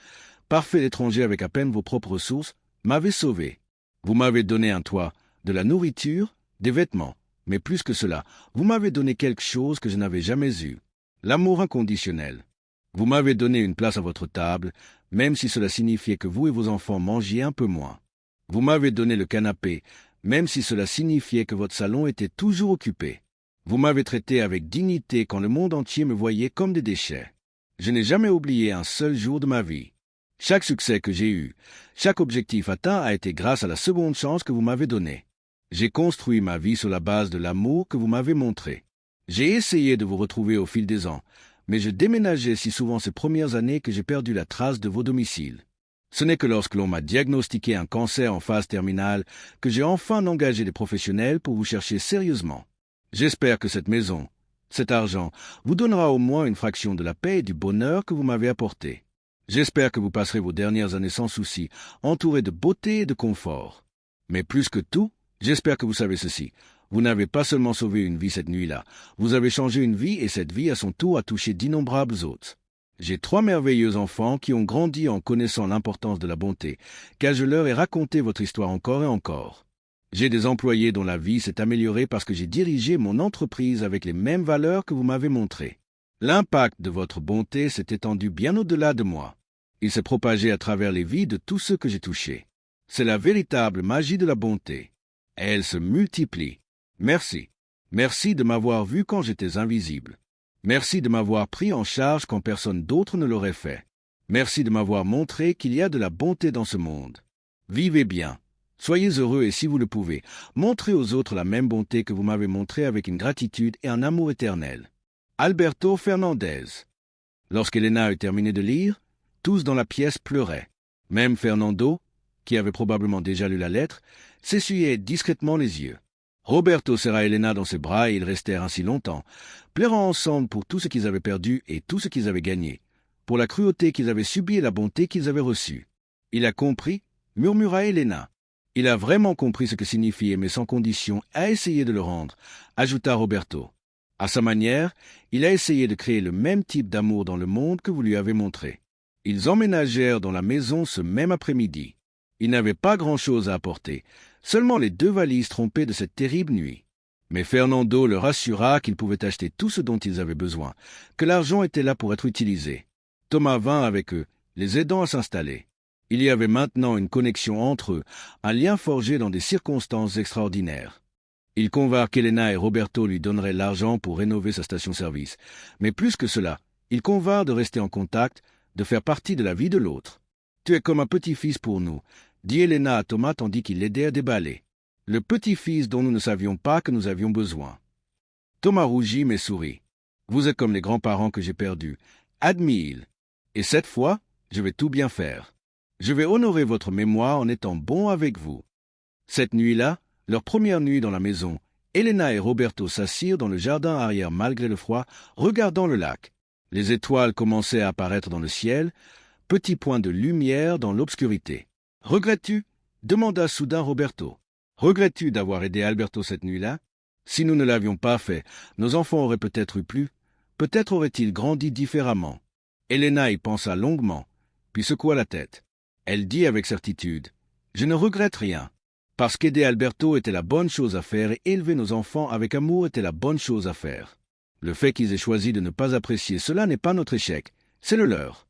parfait étranger avec à peine vos propres ressources, m'avez sauvé. Vous m'avez donné un toit, de la nourriture, des vêtements, mais plus que cela, vous m'avez donné quelque chose que je n'avais jamais eu. L'amour inconditionnel. Vous m'avez donné une place à votre table, même si cela signifiait que vous et vos enfants mangiez un peu moins. Vous m'avez donné le canapé, même si cela signifiait que votre salon était toujours occupé. Vous m'avez traité avec dignité quand le monde entier me voyait comme des déchets. Je n'ai jamais oublié un seul jour de ma vie. Chaque succès que j'ai eu, chaque objectif atteint a été grâce à la seconde chance que vous m'avez donnée. J'ai construit ma vie sur la base de l'amour que vous m'avez montré. J'ai essayé de vous retrouver au fil des ans, mais je déménageais si souvent ces premières années que j'ai perdu la trace de vos domiciles. Ce n'est que lorsque l'on m'a diagnostiqué un cancer en phase terminale que j'ai enfin engagé des professionnels pour vous chercher sérieusement. J'espère que cette maison, cet argent, vous donnera au moins une fraction de la paix et du bonheur que vous m'avez apporté. J'espère que vous passerez vos dernières années sans souci, entourés de beauté et de confort. Mais plus que tout, j'espère que vous savez ceci. Vous n'avez pas seulement sauvé une vie cette nuit-là, vous avez changé une vie et cette vie à son tour a touché d'innombrables autres. J'ai 3 merveilleux enfants qui ont grandi en connaissant l'importance de la bonté, car je leur ai raconté votre histoire encore et encore. J'ai des employés dont la vie s'est améliorée parce que j'ai dirigé mon entreprise avec les mêmes valeurs que vous m'avez montrées. L'impact de votre bonté s'est étendu bien au-delà de moi. Il s'est propagé à travers les vies de tous ceux que j'ai touchés. C'est la véritable magie de la bonté. Elle se multiplie. Merci. Merci de m'avoir vu quand j'étais invisible. Merci de m'avoir pris en charge quand personne d'autre ne l'aurait fait. Merci de m'avoir montré qu'il y a de la bonté dans ce monde. Vivez bien. Soyez heureux et si vous le pouvez, montrez aux autres la même bonté que vous m'avez montrée avec une gratitude et un amour éternel. Alberto Fernandez. Lorsqu'Elena eut terminé de lire, tous dans la pièce pleuraient. Même Fernando, qui avait probablement déjà lu la lettre, s'essuyait discrètement les yeux. Roberto serra Elena dans ses bras et ils restèrent ainsi longtemps, pleurant ensemble pour tout ce qu'ils avaient perdu et tout ce qu'ils avaient gagné, pour la cruauté qu'ils avaient subie et la bonté qu'ils avaient reçue. « Il a compris » murmura Elena. « Il a vraiment compris ce que signifie aimer sans condition et a essayé de le rendre » ajouta Roberto. À sa manière, il a essayé de créer le même type d'amour dans le monde que vous lui avez montré. Ils emménagèrent dans la maison ce même après-midi. Ils n'avaient pas grand-chose à apporter, seulement les 2 valises trompées de cette terrible nuit. Mais Fernando leur assura qu'ils pouvaient acheter tout ce dont ils avaient besoin, que l'argent était là pour être utilisé. Thomas vint avec eux, les aidant à s'installer. Il y avait maintenant une connexion entre eux, un lien forgé dans des circonstances extraordinaires. Ils convinrent qu'Elena et Roberto lui donneraient l'argent pour rénover sa station-service. Mais plus que cela, ils convinrent de rester en contact, de faire partie de la vie de l'autre. « Tu es comme un petit-fils pour nous », dit Elena à Thomas tandis qu'il l'aidait à déballer. « Le petit-fils dont nous ne savions pas que nous avions besoin. » Thomas rougit mais sourit. « Vous êtes comme les grands-parents que j'ai perdus, » admit-il. « Et cette fois, je vais tout bien faire. Je vais honorer votre mémoire en étant bon avec vous. » Cette nuit-là, leur première nuit dans la maison, Elena et Roberto s'assirent dans le jardin arrière malgré le froid, regardant le lac. Les étoiles commençaient à apparaître dans le ciel, petits points de lumière dans l'obscurité. « Regrettes-tu » demanda soudain Roberto. « Regrettes-tu d'avoir aidé Alberto cette nuit-là ? Si nous ne l'avions pas fait, nos enfants auraient peut-être eu plus. Peut-être auraient-ils grandi différemment. » Elena y pensa longuement, puis secoua la tête. Elle dit avec certitude, « Je ne regrette rien. Parce qu'aider Alberto était la bonne chose à faire et élever nos enfants avec amour était la bonne chose à faire. Le fait qu'ils aient choisi de ne pas apprécier cela n'est pas notre échec, c'est le leur.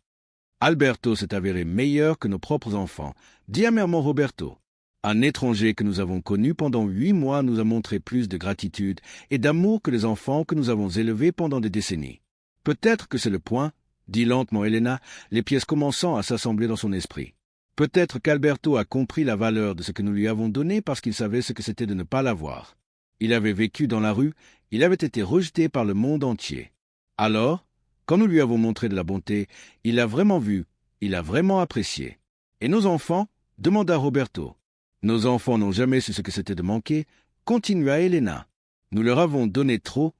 Alberto s'est avéré meilleur que nos propres enfants, dit amèrement Roberto. Un étranger que nous avons connu pendant 8 mois nous a montré plus de gratitude et d'amour que les enfants que nous avons élevés pendant des décennies. Peut-être que c'est le point, dit lentement Elena, les pièces commençant à s'assembler dans son esprit. Peut-être qu'Alberto a compris la valeur de ce que nous lui avons donné parce qu'il savait ce que c'était de ne pas l'avoir. Il avait vécu dans la rue, il avait été rejeté par le monde entier. Alors, quand nous lui avons montré de la bonté, il l'a vraiment vu, il a vraiment apprécié. Et nos enfants ? Demanda Roberto. Nos enfants n'ont jamais su ce que c'était de manquer, continua Elena. Nous leur avons donné trop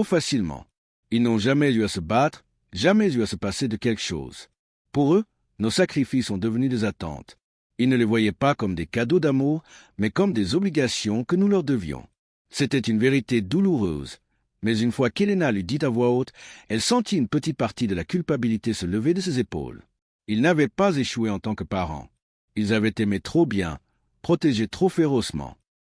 facilement. Ils n'ont jamais eu à se battre, jamais eu à se passer de quelque chose. Pour eux, nos sacrifices sont devenus des attentes. Ils ne les voyaient pas comme des cadeaux d'amour, mais comme des obligations que nous leur devions. C'était une vérité douloureuse. Mais une fois qu'Elena lui dit à voix haute, elle sentit une petite partie de la culpabilité se lever de ses épaules. Ils n'avaient pas échoué en tant que parents. Ils avaient aimé trop bien, protégé trop férocement.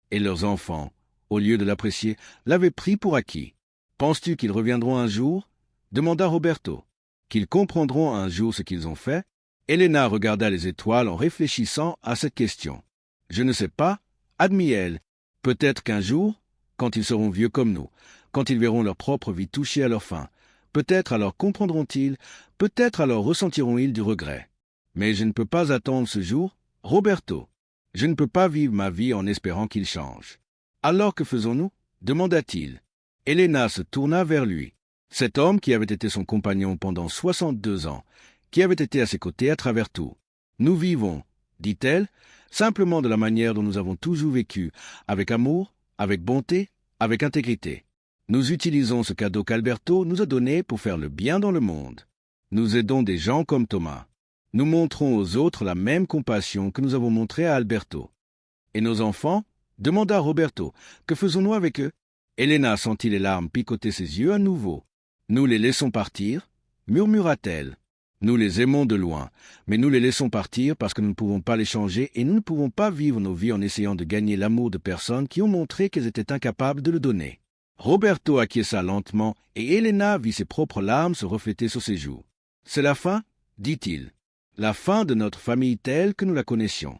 Et leurs enfants, au lieu de l'apprécier, l'avaient pris pour acquis. Penses-tu qu'ils reviendront un jour ? demanda Roberto. Qu'ils comprendront un jour ce qu'ils ont fait? Elena regarda les étoiles en réfléchissant à cette question. Je ne sais pas, admit-elle. Peut-être qu'un jour, quand ils seront vieux comme nous, quand ils verront leur propre vie touchée à leur fin, peut-être alors comprendront-ils, peut-être alors ressentiront-ils du regret. Mais je ne peux pas attendre ce jour, Roberto. Je ne peux pas vivre ma vie en espérant qu'il change. Alors que faisons-nous? Demanda-t-il. Elena se tourna vers lui. Cet homme qui avait été son compagnon pendant 62 ans, qui avait été à ses côtés à travers tout. Nous vivons, dit-elle, simplement de la manière dont nous avons toujours vécu, avec amour, avec bonté, avec intégrité. Nous utilisons ce cadeau qu'Alberto nous a donné pour faire le bien dans le monde. Nous aidons des gens comme Thomas. Nous montrons aux autres la même compassion que nous avons montrée à Alberto. Et nos enfants? Demanda Roberto. Que faisons-nous avec eux? Elena sentit les larmes picoter ses yeux à nouveau. Nous les laissons partir, murmura-t-elle. Nous les aimons de loin, mais nous les laissons partir parce que nous ne pouvons pas les changer et nous ne pouvons pas vivre nos vies en essayant de gagner l'amour de personnes qui ont montré qu'elles étaient incapables de le donner. Roberto acquiesça lentement et Elena vit ses propres larmes se refléter sur ses joues. « C'est la fin » dit-il. « La fin de notre famille telle que nous la connaissions. »«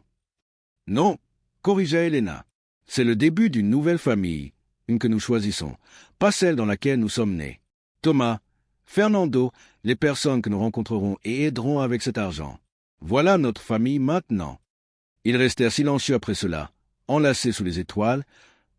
Non » corrigea Elena. « C'est le début d'une nouvelle famille, une que nous choisissons, pas celle dans laquelle nous sommes nés. Thomas, Fernando, les personnes que nous rencontrerons et aiderons avec cet argent. Voilà notre famille maintenant. » Ils restèrent silencieux après cela, enlacés sous les étoiles,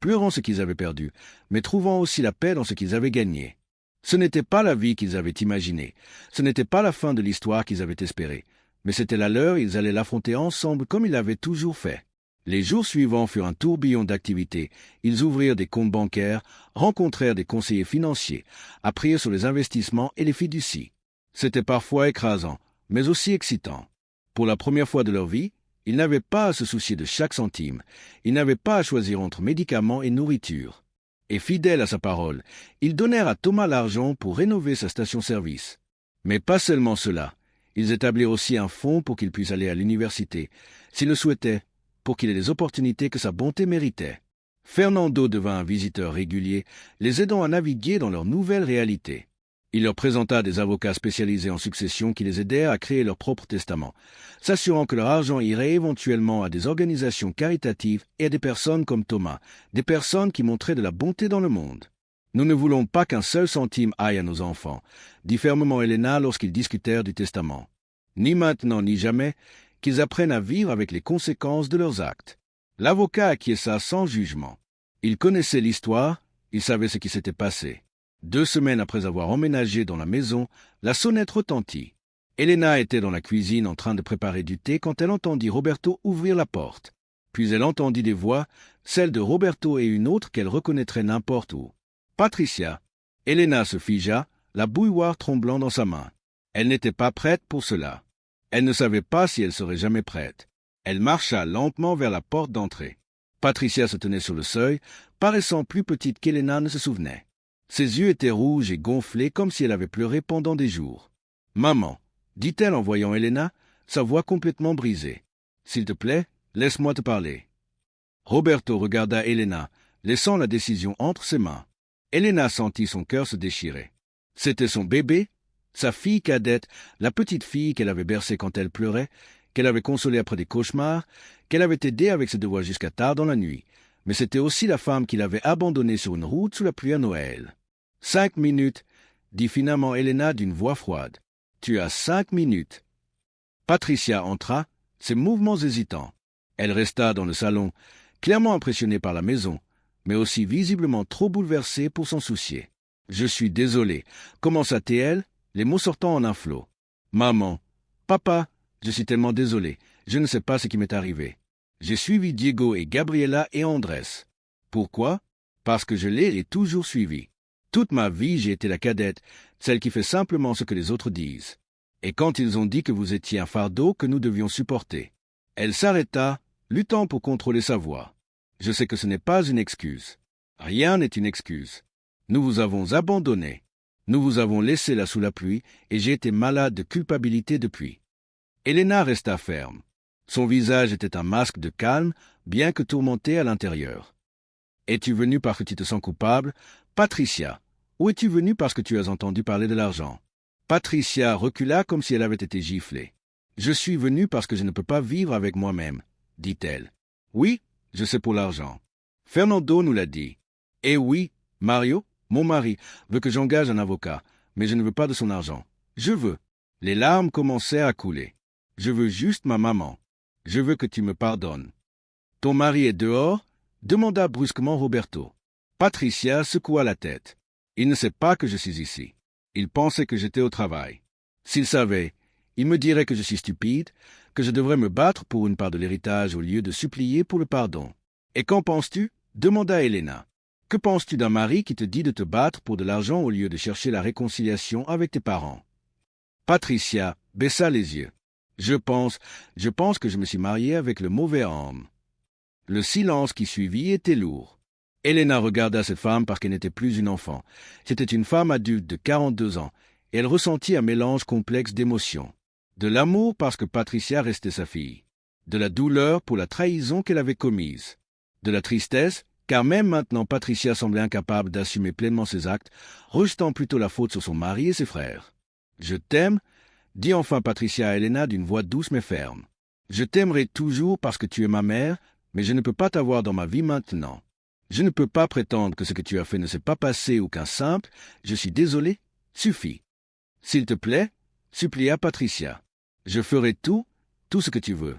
pleurant ce qu'ils avaient perdu, mais trouvant aussi la paix dans ce qu'ils avaient gagné. Ce n'était pas la vie qu'ils avaient imaginée, ce n'était pas la fin de l'histoire qu'ils avaient espérée, mais c'était la leur, ils allaient l'affronter ensemble comme ils l'avaient toujours fait. Les jours suivants furent un tourbillon d'activités. Ils ouvrirent des comptes bancaires, rencontrèrent des conseillers financiers, apprirent sur les investissements et les fiducies. C'était parfois écrasant, mais aussi excitant. Pour la première fois de leur vie, ils n'avaient pas à se soucier de chaque centime. Ils n'avaient pas à choisir entre médicaments et nourriture. Et fidèles à sa parole, ils donnèrent à Thomas l'argent pour rénover sa station-service. Mais pas seulement cela. Ils établirent aussi un fonds pour qu'il puisse aller à l'université, s'il le souhaitait, pour qu'il ait les opportunités que sa bonté méritait. Fernando devint un visiteur régulier, les aidant à naviguer dans leur nouvelle réalité. Il leur présenta des avocats spécialisés en succession qui les aidèrent à créer leur propre testament, s'assurant que leur argent irait éventuellement à des organisations caritatives et à des personnes comme Thomas, des personnes qui montraient de la bonté dans le monde. Nous ne voulons pas qu'un seul centime aille à nos enfants, dit fermement Elena lorsqu'ils discutèrent du testament. Ni maintenant ni jamais, qu'ils apprennent à vivre avec les conséquences de leurs actes. L'avocat acquiesça sans jugement. Il connaissait l'histoire, il savait ce qui s'était passé. 2 semaines après avoir emménagé dans la maison, la sonnette retentit. Elena était dans la cuisine en train de préparer du thé quand elle entendit Roberto ouvrir la porte. Puis elle entendit des voix, celle de Roberto et une autre qu'elle reconnaîtrait n'importe où. Patricia. Elena se figea, la bouilloire tremblant dans sa main. Elle n'était pas prête pour cela. Elle ne savait pas si elle serait jamais prête. Elle marcha lentement vers la porte d'entrée. Patricia se tenait sur le seuil, paraissant plus petite qu'Elena ne se souvenait. Ses yeux étaient rouges et gonflés comme si elle avait pleuré pendant des jours. « Maman, » dit-elle en voyant Elena, sa voix complètement brisée. « S'il te plaît, laisse-moi te parler. » Roberto regarda Elena, laissant la décision entre ses mains. Elena sentit son cœur se déchirer. C'était son bébé, sa fille cadette, la petite fille qu'elle avait bercée quand elle pleurait, qu'elle avait consolée après des cauchemars, qu'elle avait aidée avec ses devoirs jusqu'à tard dans la nuit. Mais c'était aussi la femme qui l'avait abandonnée sur une route sous la pluie à Noël. 5 minutes, dit finalement Elena d'une voix froide. Tu as 5 minutes. Patricia entra, ses mouvements hésitants. Elle resta dans le salon, clairement impressionnée par la maison, mais aussi visiblement trop bouleversée pour s'en soucier. Je suis désolée, commença-t-elle, les mots sortant en un flot. Maman, papa, je suis tellement désolé, je ne sais pas ce qui m'est arrivé. J'ai suivi Diego et Gabriela et Andrés. Pourquoi? Parce que je les toujours suivis. Toute ma vie, j'ai été la cadette, celle qui fait simplement ce que les autres disent. Et quand ils ont dit que vous étiez un fardeau que nous devions supporter. Elle s'arrêta, luttant pour contrôler sa voix. Je sais que ce n'est pas une excuse. Rien n'est une excuse. Nous vous avons abandonné. Nous vous avons laissé là sous la pluie et j'ai été malade de culpabilité depuis. Elena resta ferme. Son visage était un masque de calme, bien que tourmenté à l'intérieur. Es-tu venue parce que tu te sens coupable, Patricia, Où es-tu venu parce que tu as entendu parler de l'argent? Patricia recula comme si elle avait été giflée. Je suis venue parce que je ne peux pas vivre avec moi-même, dit-elle. Oui, je sais pour l'argent. Fernando nous l'a dit. Et oui, Mario, mon mari, veut que j'engage un avocat, mais je ne veux pas de son argent. Je veux. Les larmes commencèrent à couler. Je veux juste ma maman. Je veux que tu me pardonnes. Ton mari est dehors? Demanda brusquement Roberto. Patricia secoua la tête. Il ne sait pas que je suis ici. Il pensait que j'étais au travail. S'il savait, il me dirait que je suis stupide, que je devrais me battre pour une part de l'héritage au lieu de supplier pour le pardon. Et qu'en penses-tu? Demanda Elena. Que penses-tu d'un mari qui te dit de te battre pour de l'argent au lieu de chercher la réconciliation avec tes parents? Patricia baissa les yeux. Je pense que je me suis mariée avec le mauvais homme. Le silence qui suivit était lourd. Elena regarda cette femme parce qu'elle n'était plus une enfant. C'était une femme adulte de 42 ans, et elle ressentit un mélange complexe d'émotions. De l'amour parce que Patricia restait sa fille. De la douleur pour la trahison qu'elle avait commise. De la tristesse, car même maintenant Patricia semblait incapable d'assumer pleinement ses actes, rejetant plutôt la faute sur son mari et ses frères. « Je t'aime » dit enfin Patricia à Elena d'une voix douce mais ferme. « Je t'aimerai toujours parce que tu es ma mère, mais je ne peux pas t'avoir dans ma vie maintenant. Je ne peux pas prétendre que ce que tu as fait ne s'est pas passé ou qu'un simple « je suis désolé » suffit. S'il te plaît, supplia Patricia. Je ferai tout ce que tu veux.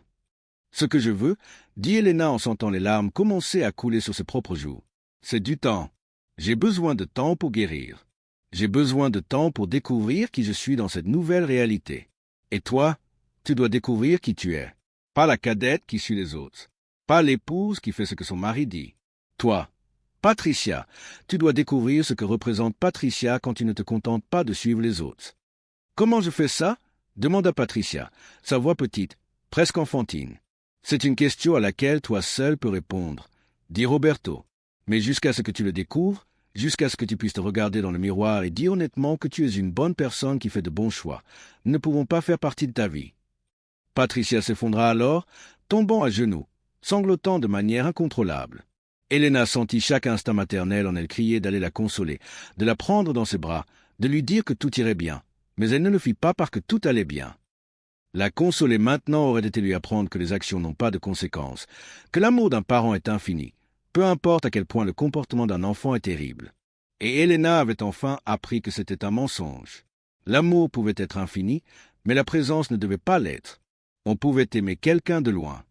Ce que je veux, dit Elena en sentant les larmes commencer à couler sur ses propres joues. C'est du temps. J'ai besoin de temps pour guérir. J'ai besoin de temps pour découvrir qui je suis dans cette nouvelle réalité. Et toi, tu dois découvrir qui tu es. Pas la cadette qui suit les autres. Pas l'épouse qui fait ce que son mari dit. Toi, Patricia, tu dois découvrir ce que représente Patricia quand tu ne te contentes pas de suivre les autres. Comment je fais ça? Demanda Patricia, sa voix petite, presque enfantine. C'est une question à laquelle toi seul peux répondre, dit Roberto. Mais jusqu'à ce que tu le découvres, jusqu'à ce que tu puisses te regarder dans le miroir et dire honnêtement que tu es une bonne personne qui fait de bons choix, nous ne pouvons pas faire partie de ta vie. Patricia s'effondra alors, tombant à genoux, sanglotant de manière incontrôlable. Elena sentit chaque instinct maternel en elle crier d'aller la consoler, de la prendre dans ses bras, de lui dire que tout irait bien, mais elle ne le fit pas parce que tout allait bien. La consoler maintenant aurait été lui apprendre que les actions n'ont pas de conséquences, que l'amour d'un parent est infini, peu importe à quel point le comportement d'un enfant est terrible. Et Elena avait enfin appris que c'était un mensonge. L'amour pouvait être infini, mais la présence ne devait pas l'être. On pouvait aimer quelqu'un de loin.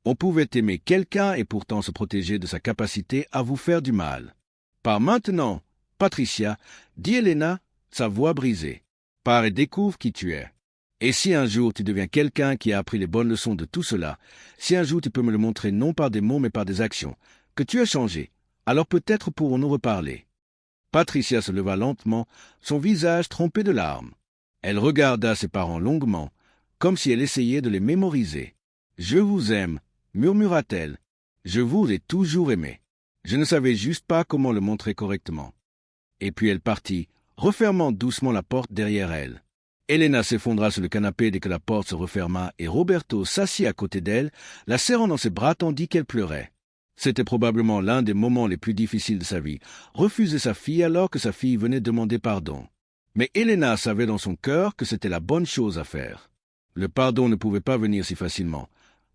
On pouvait aimer quelqu'un et pourtant se protéger de sa capacité à vous faire du mal. Par maintenant, Patricia, dit Elena, sa voix brisée. Pars et découvre qui tu es. Et si un jour tu deviens quelqu'un qui a appris les bonnes leçons de tout cela, si un jour tu peux me le montrer non par des mots mais par des actions, que tu as changé, alors peut-être pourrons-nous reparler. Patricia se leva lentement, son visage trempé de larmes. Elle regarda ses parents longuement, comme si elle essayait de les mémoriser. « Je vous aime », murmura-t-elle. « Je vous ai toujours aimé. Je ne savais juste pas comment le montrer correctement. » Et puis elle partit, refermant doucement la porte derrière elle. Elena s'effondra sur le canapé dès que la porte se referma et Roberto s'assit à côté d'elle, la serrant dans ses bras tandis qu'elle pleurait. C'était probablement l'un des moments les plus difficiles de sa vie, refuser sa fille alors que sa fille venait demander pardon. Mais Elena savait dans son cœur que c'était la bonne chose à faire. Le pardon ne pouvait pas venir si facilement,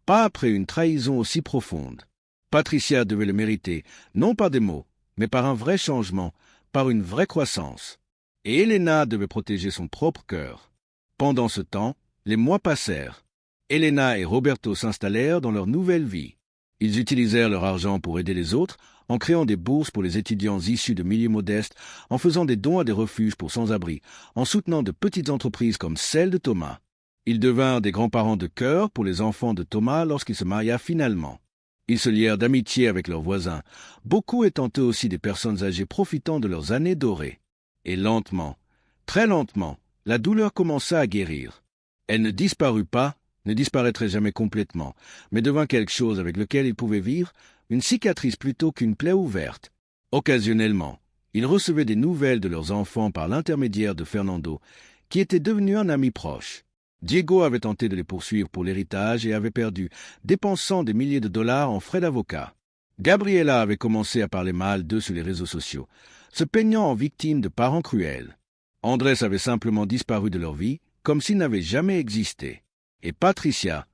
pas après une trahison aussi profonde. Patricia devait le mériter, non par des mots, mais par un vrai changement, par une vraie croissance. Et Elena devait protéger son propre cœur. Pendant ce temps, les mois passèrent. Elena et Roberto s'installèrent dans leur nouvelle vie. Ils utilisèrent leur argent pour aider les autres, en créant des bourses pour les étudiants issus de milieux modestes, en faisant des dons à des refuges pour sans-abri, en soutenant de petites entreprises comme celle de Thomas. Ils devinrent des grands-parents de cœur pour les enfants de Thomas lorsqu'il se maria finalement. Ils se lièrent d'amitié avec leurs voisins, beaucoup étant eux aussi des personnes âgées profitant de leurs années dorées. Et lentement, très lentement, la douleur commença à guérir. Elle ne disparut pas, ne disparaîtrait jamais complètement, mais devint quelque chose avec lequel ils pouvaient vivre, une cicatrice plutôt qu'une plaie ouverte. Occasionnellement, ils recevaient des nouvelles de leurs enfants par l'intermédiaire de Fernando, qui était devenu un ami proche. Diego avait tenté de les poursuivre pour l'héritage et avait perdu, dépensant des milliers de dollars en frais d'avocat. Gabriela avait commencé à parler mal d'eux sur les réseaux sociaux. se plaignant en victime de parents cruels. Andrés avait simplement disparu de leur vie, comme s'il n'avait jamais existé. Et Patricia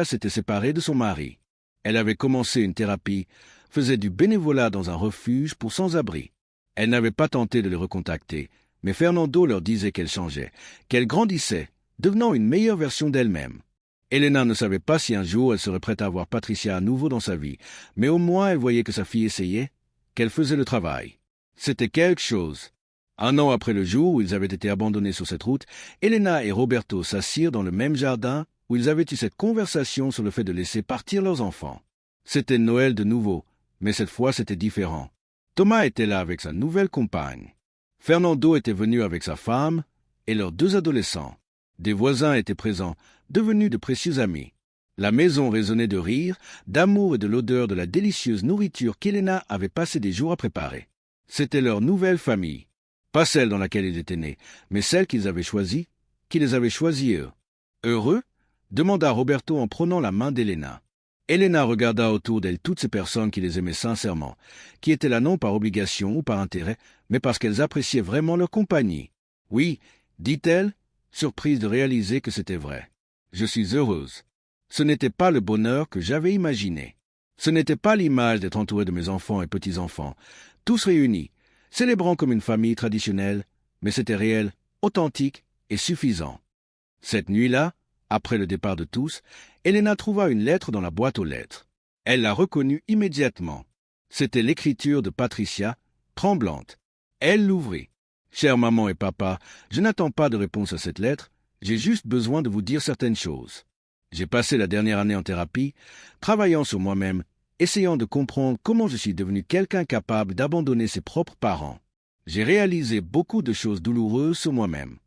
s'était séparée de son mari. Elle avait commencé une thérapie, faisait du bénévolat dans un refuge pour sans-abri. Elle n'avait pas tenté de les recontacter, mais Fernando leur disait qu'elle changeait, qu'elle grandissait, devenant une meilleure version d'elle-même. Elena ne savait pas si un jour elle serait prête à avoir Patricia à nouveau dans sa vie, mais au moins elle voyait que sa fille essayait, qu'elle faisait le travail. C'était quelque chose. Un an après le jour où ils avaient été abandonnés sur cette route, Elena et Roberto s'assirent dans le même jardin où ils avaient eu cette conversation sur le fait de laisser partir leurs enfants. C'était Noël de nouveau, mais cette fois c'était différent. Thomas était là avec sa nouvelle compagne. Fernando était venu avec sa femme et leurs 2 adolescents. Des voisins étaient présents, devenus de précieux amis. La maison résonnait de rire, d'amour et de l'odeur de la délicieuse nourriture qu'Elena avait passé des jours à préparer. C'était leur nouvelle famille. Pas celle dans laquelle ils étaient nés, mais celle qu'ils avaient choisie, qui les avait choisis eux. Heureux? Demanda Roberto en prenant la main d'Elena. Elena regarda autour d'elle toutes ces personnes qui les aimaient sincèrement, qui étaient là non par obligation ou par intérêt, mais parce qu'elles appréciaient vraiment leur compagnie. Oui, dit-elle, surprise de réaliser que c'était vrai. Je suis heureuse. Ce n'était pas le bonheur que j'avais imaginé. Ce n'était pas l'image d'être entouré de mes enfants et petits-enfants, tous réunis, célébrant comme une famille traditionnelle, mais c'était réel, authentique et suffisant. Cette nuit-là, après le départ de tous, Elena trouva une lettre dans la boîte aux lettres. Elle la reconnut immédiatement. C'était l'écriture de Patricia, tremblante. Elle l'ouvrit. « Chère maman et papa, je n'attends pas de réponse à cette lettre, j'ai juste besoin de vous dire certaines choses. J'ai passé la dernière année en thérapie, travaillant sur moi-même, essayant de comprendre comment je suis devenu quelqu'un capable d'abandonner ses propres parents. J'ai réalisé beaucoup de choses douloureuses sur moi-même.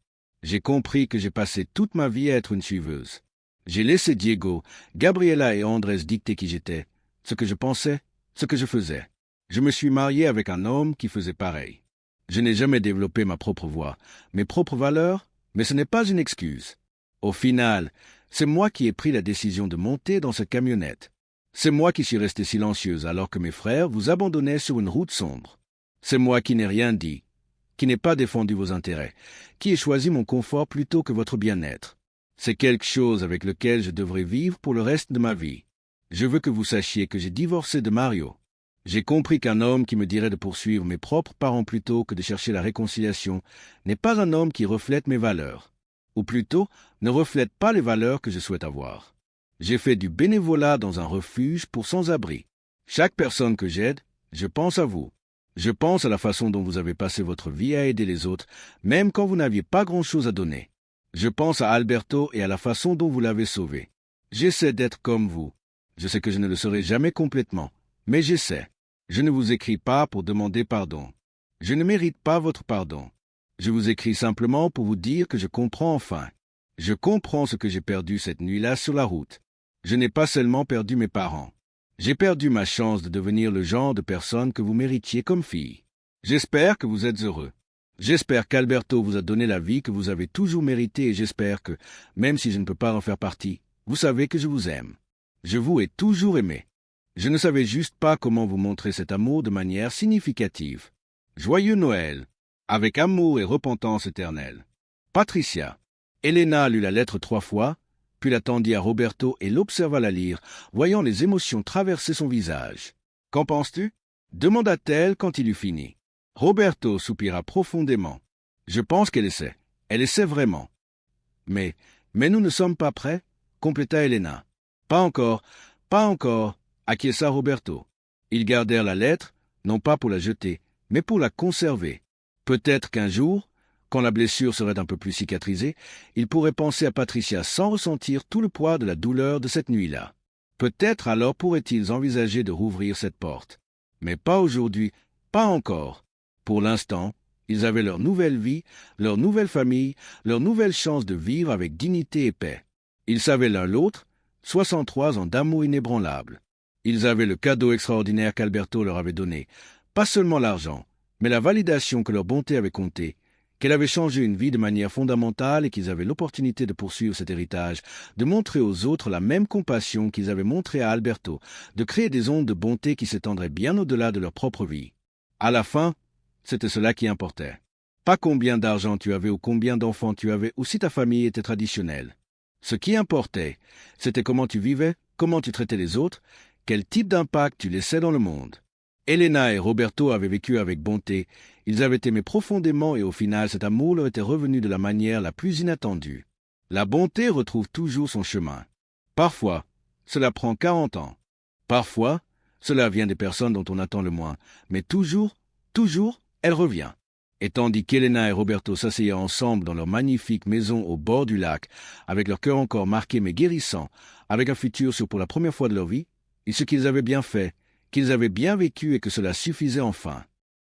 J'ai compris que j'ai passé toute ma vie à être une suiveuse. J'ai laissé Diego, Gabriela et Andrés dicter qui j'étais, ce que je pensais, ce que je faisais. Je me suis marié avec un homme qui faisait pareil. Je n'ai jamais développé ma propre voix, mes propres valeurs, mais ce n'est pas une excuse. Au final, c'est moi qui ai pris la décision de monter dans cette camionnette. C'est moi qui suis restée silencieuse alors que mes frères vous abandonnaient sur une route sombre. C'est moi qui n'ai rien dit, qui n'ai pas défendu vos intérêts, qui ai choisi mon confort plutôt que votre bien-être. C'est quelque chose avec lequel je devrais vivre pour le reste de ma vie. Je veux que vous sachiez que j'ai divorcé de Mario. J'ai compris qu'un homme qui me dirait de poursuivre mes propres parents plutôt que de chercher la réconciliation n'est pas un homme qui reflète mes valeurs, ou plutôt ne reflète pas les valeurs que je souhaite avoir. J'ai fait du bénévolat dans un refuge pour sans-abri. Chaque personne que j'aide, je pense à vous. Je pense à la façon dont vous avez passé votre vie à aider les autres, même quand vous n'aviez pas grand-chose à donner. Je pense à Alberto et à la façon dont vous l'avez sauvé. J'essaie d'être comme vous. Je sais que je ne le serai jamais complètement, mais j'essaie. Je ne vous écris pas pour demander pardon. Je ne mérite pas votre pardon. Je vous écris simplement pour vous dire que je comprends enfin. Je comprends ce que j'ai perdu cette nuit-là sur la route. Je n'ai pas seulement perdu mes parents. J'ai perdu ma chance de devenir le genre de personne que vous méritiez comme fille. J'espère que vous êtes heureux. J'espère qu'Alberto vous a donné la vie que vous avez toujours méritée et j'espère que, même si je ne peux pas en faire partie, vous savez que je vous aime. Je vous ai toujours aimé. Je ne savais juste pas comment vous montrer cet amour de manière significative. Joyeux Noël, avec amour et repentance éternelle. Patricia. Elena lut la lettre 3 fois, puis la tendit à Roberto et l'observa la lire, voyant les émotions traverser son visage. « Qu'en penses-tu » demanda-t-elle quand il eut fini. Roberto soupira profondément. « Je pense qu'elle essaie. Elle essaie vraiment. »« Mais nous ne sommes pas prêts » compléta Elena. « Pas encore, acquiesça Roberto. Ils gardèrent la lettre, non pas pour la jeter, mais pour la conserver. Peut-être qu'un jour, quand la blessure serait un peu plus cicatrisée, ils pourraient penser à Patricia sans ressentir tout le poids de la douleur de cette nuit-là. Peut-être alors pourraient-ils envisager de rouvrir cette porte. Mais pas aujourd'hui, pas encore. Pour l'instant, ils avaient leur nouvelle vie, leur nouvelle famille, leur nouvelle chance de vivre avec dignité et paix. Ils savaient l'un l'autre, 63 ans d'amour inébranlable. Ils avaient le cadeau extraordinaire qu'Alberto leur avait donné, pas seulement l'argent, mais la validation que leur bonté avait compté, qu'elle avait changé une vie de manière fondamentale et qu'ils avaient l'opportunité de poursuivre cet héritage, de montrer aux autres la même compassion qu'ils avaient montrée à Alberto, de créer des ondes de bonté qui s'étendraient bien au-delà de leur propre vie. À la fin, C'était cela qui importait. Pas combien d'argent tu avais ou combien d'enfants tu avais ou si ta famille était traditionnelle. Ce qui importait, c'était comment tu vivais, comment tu traitais les autres, quel type d'impact tu laissais dans le monde. Elena et Roberto avaient vécu avec bonté, ils avaient aimé profondément et au final cet amour leur était revenu de la manière la plus inattendue. La bonté retrouve toujours son chemin. Parfois, cela prend 40 ans. Parfois, cela vient des personnes dont on attend le moins, mais toujours, elle revient. Et tandis qu'Elena et Roberto s'asseyaient ensemble dans leur magnifique maison au bord du lac, avec leur cœur encore marqué mais guérissant, avec un futur sûr pour la première fois de leur vie, et ce qu'ils avaient bien fait, qu'ils avaient bien vécu et que cela suffisait enfin.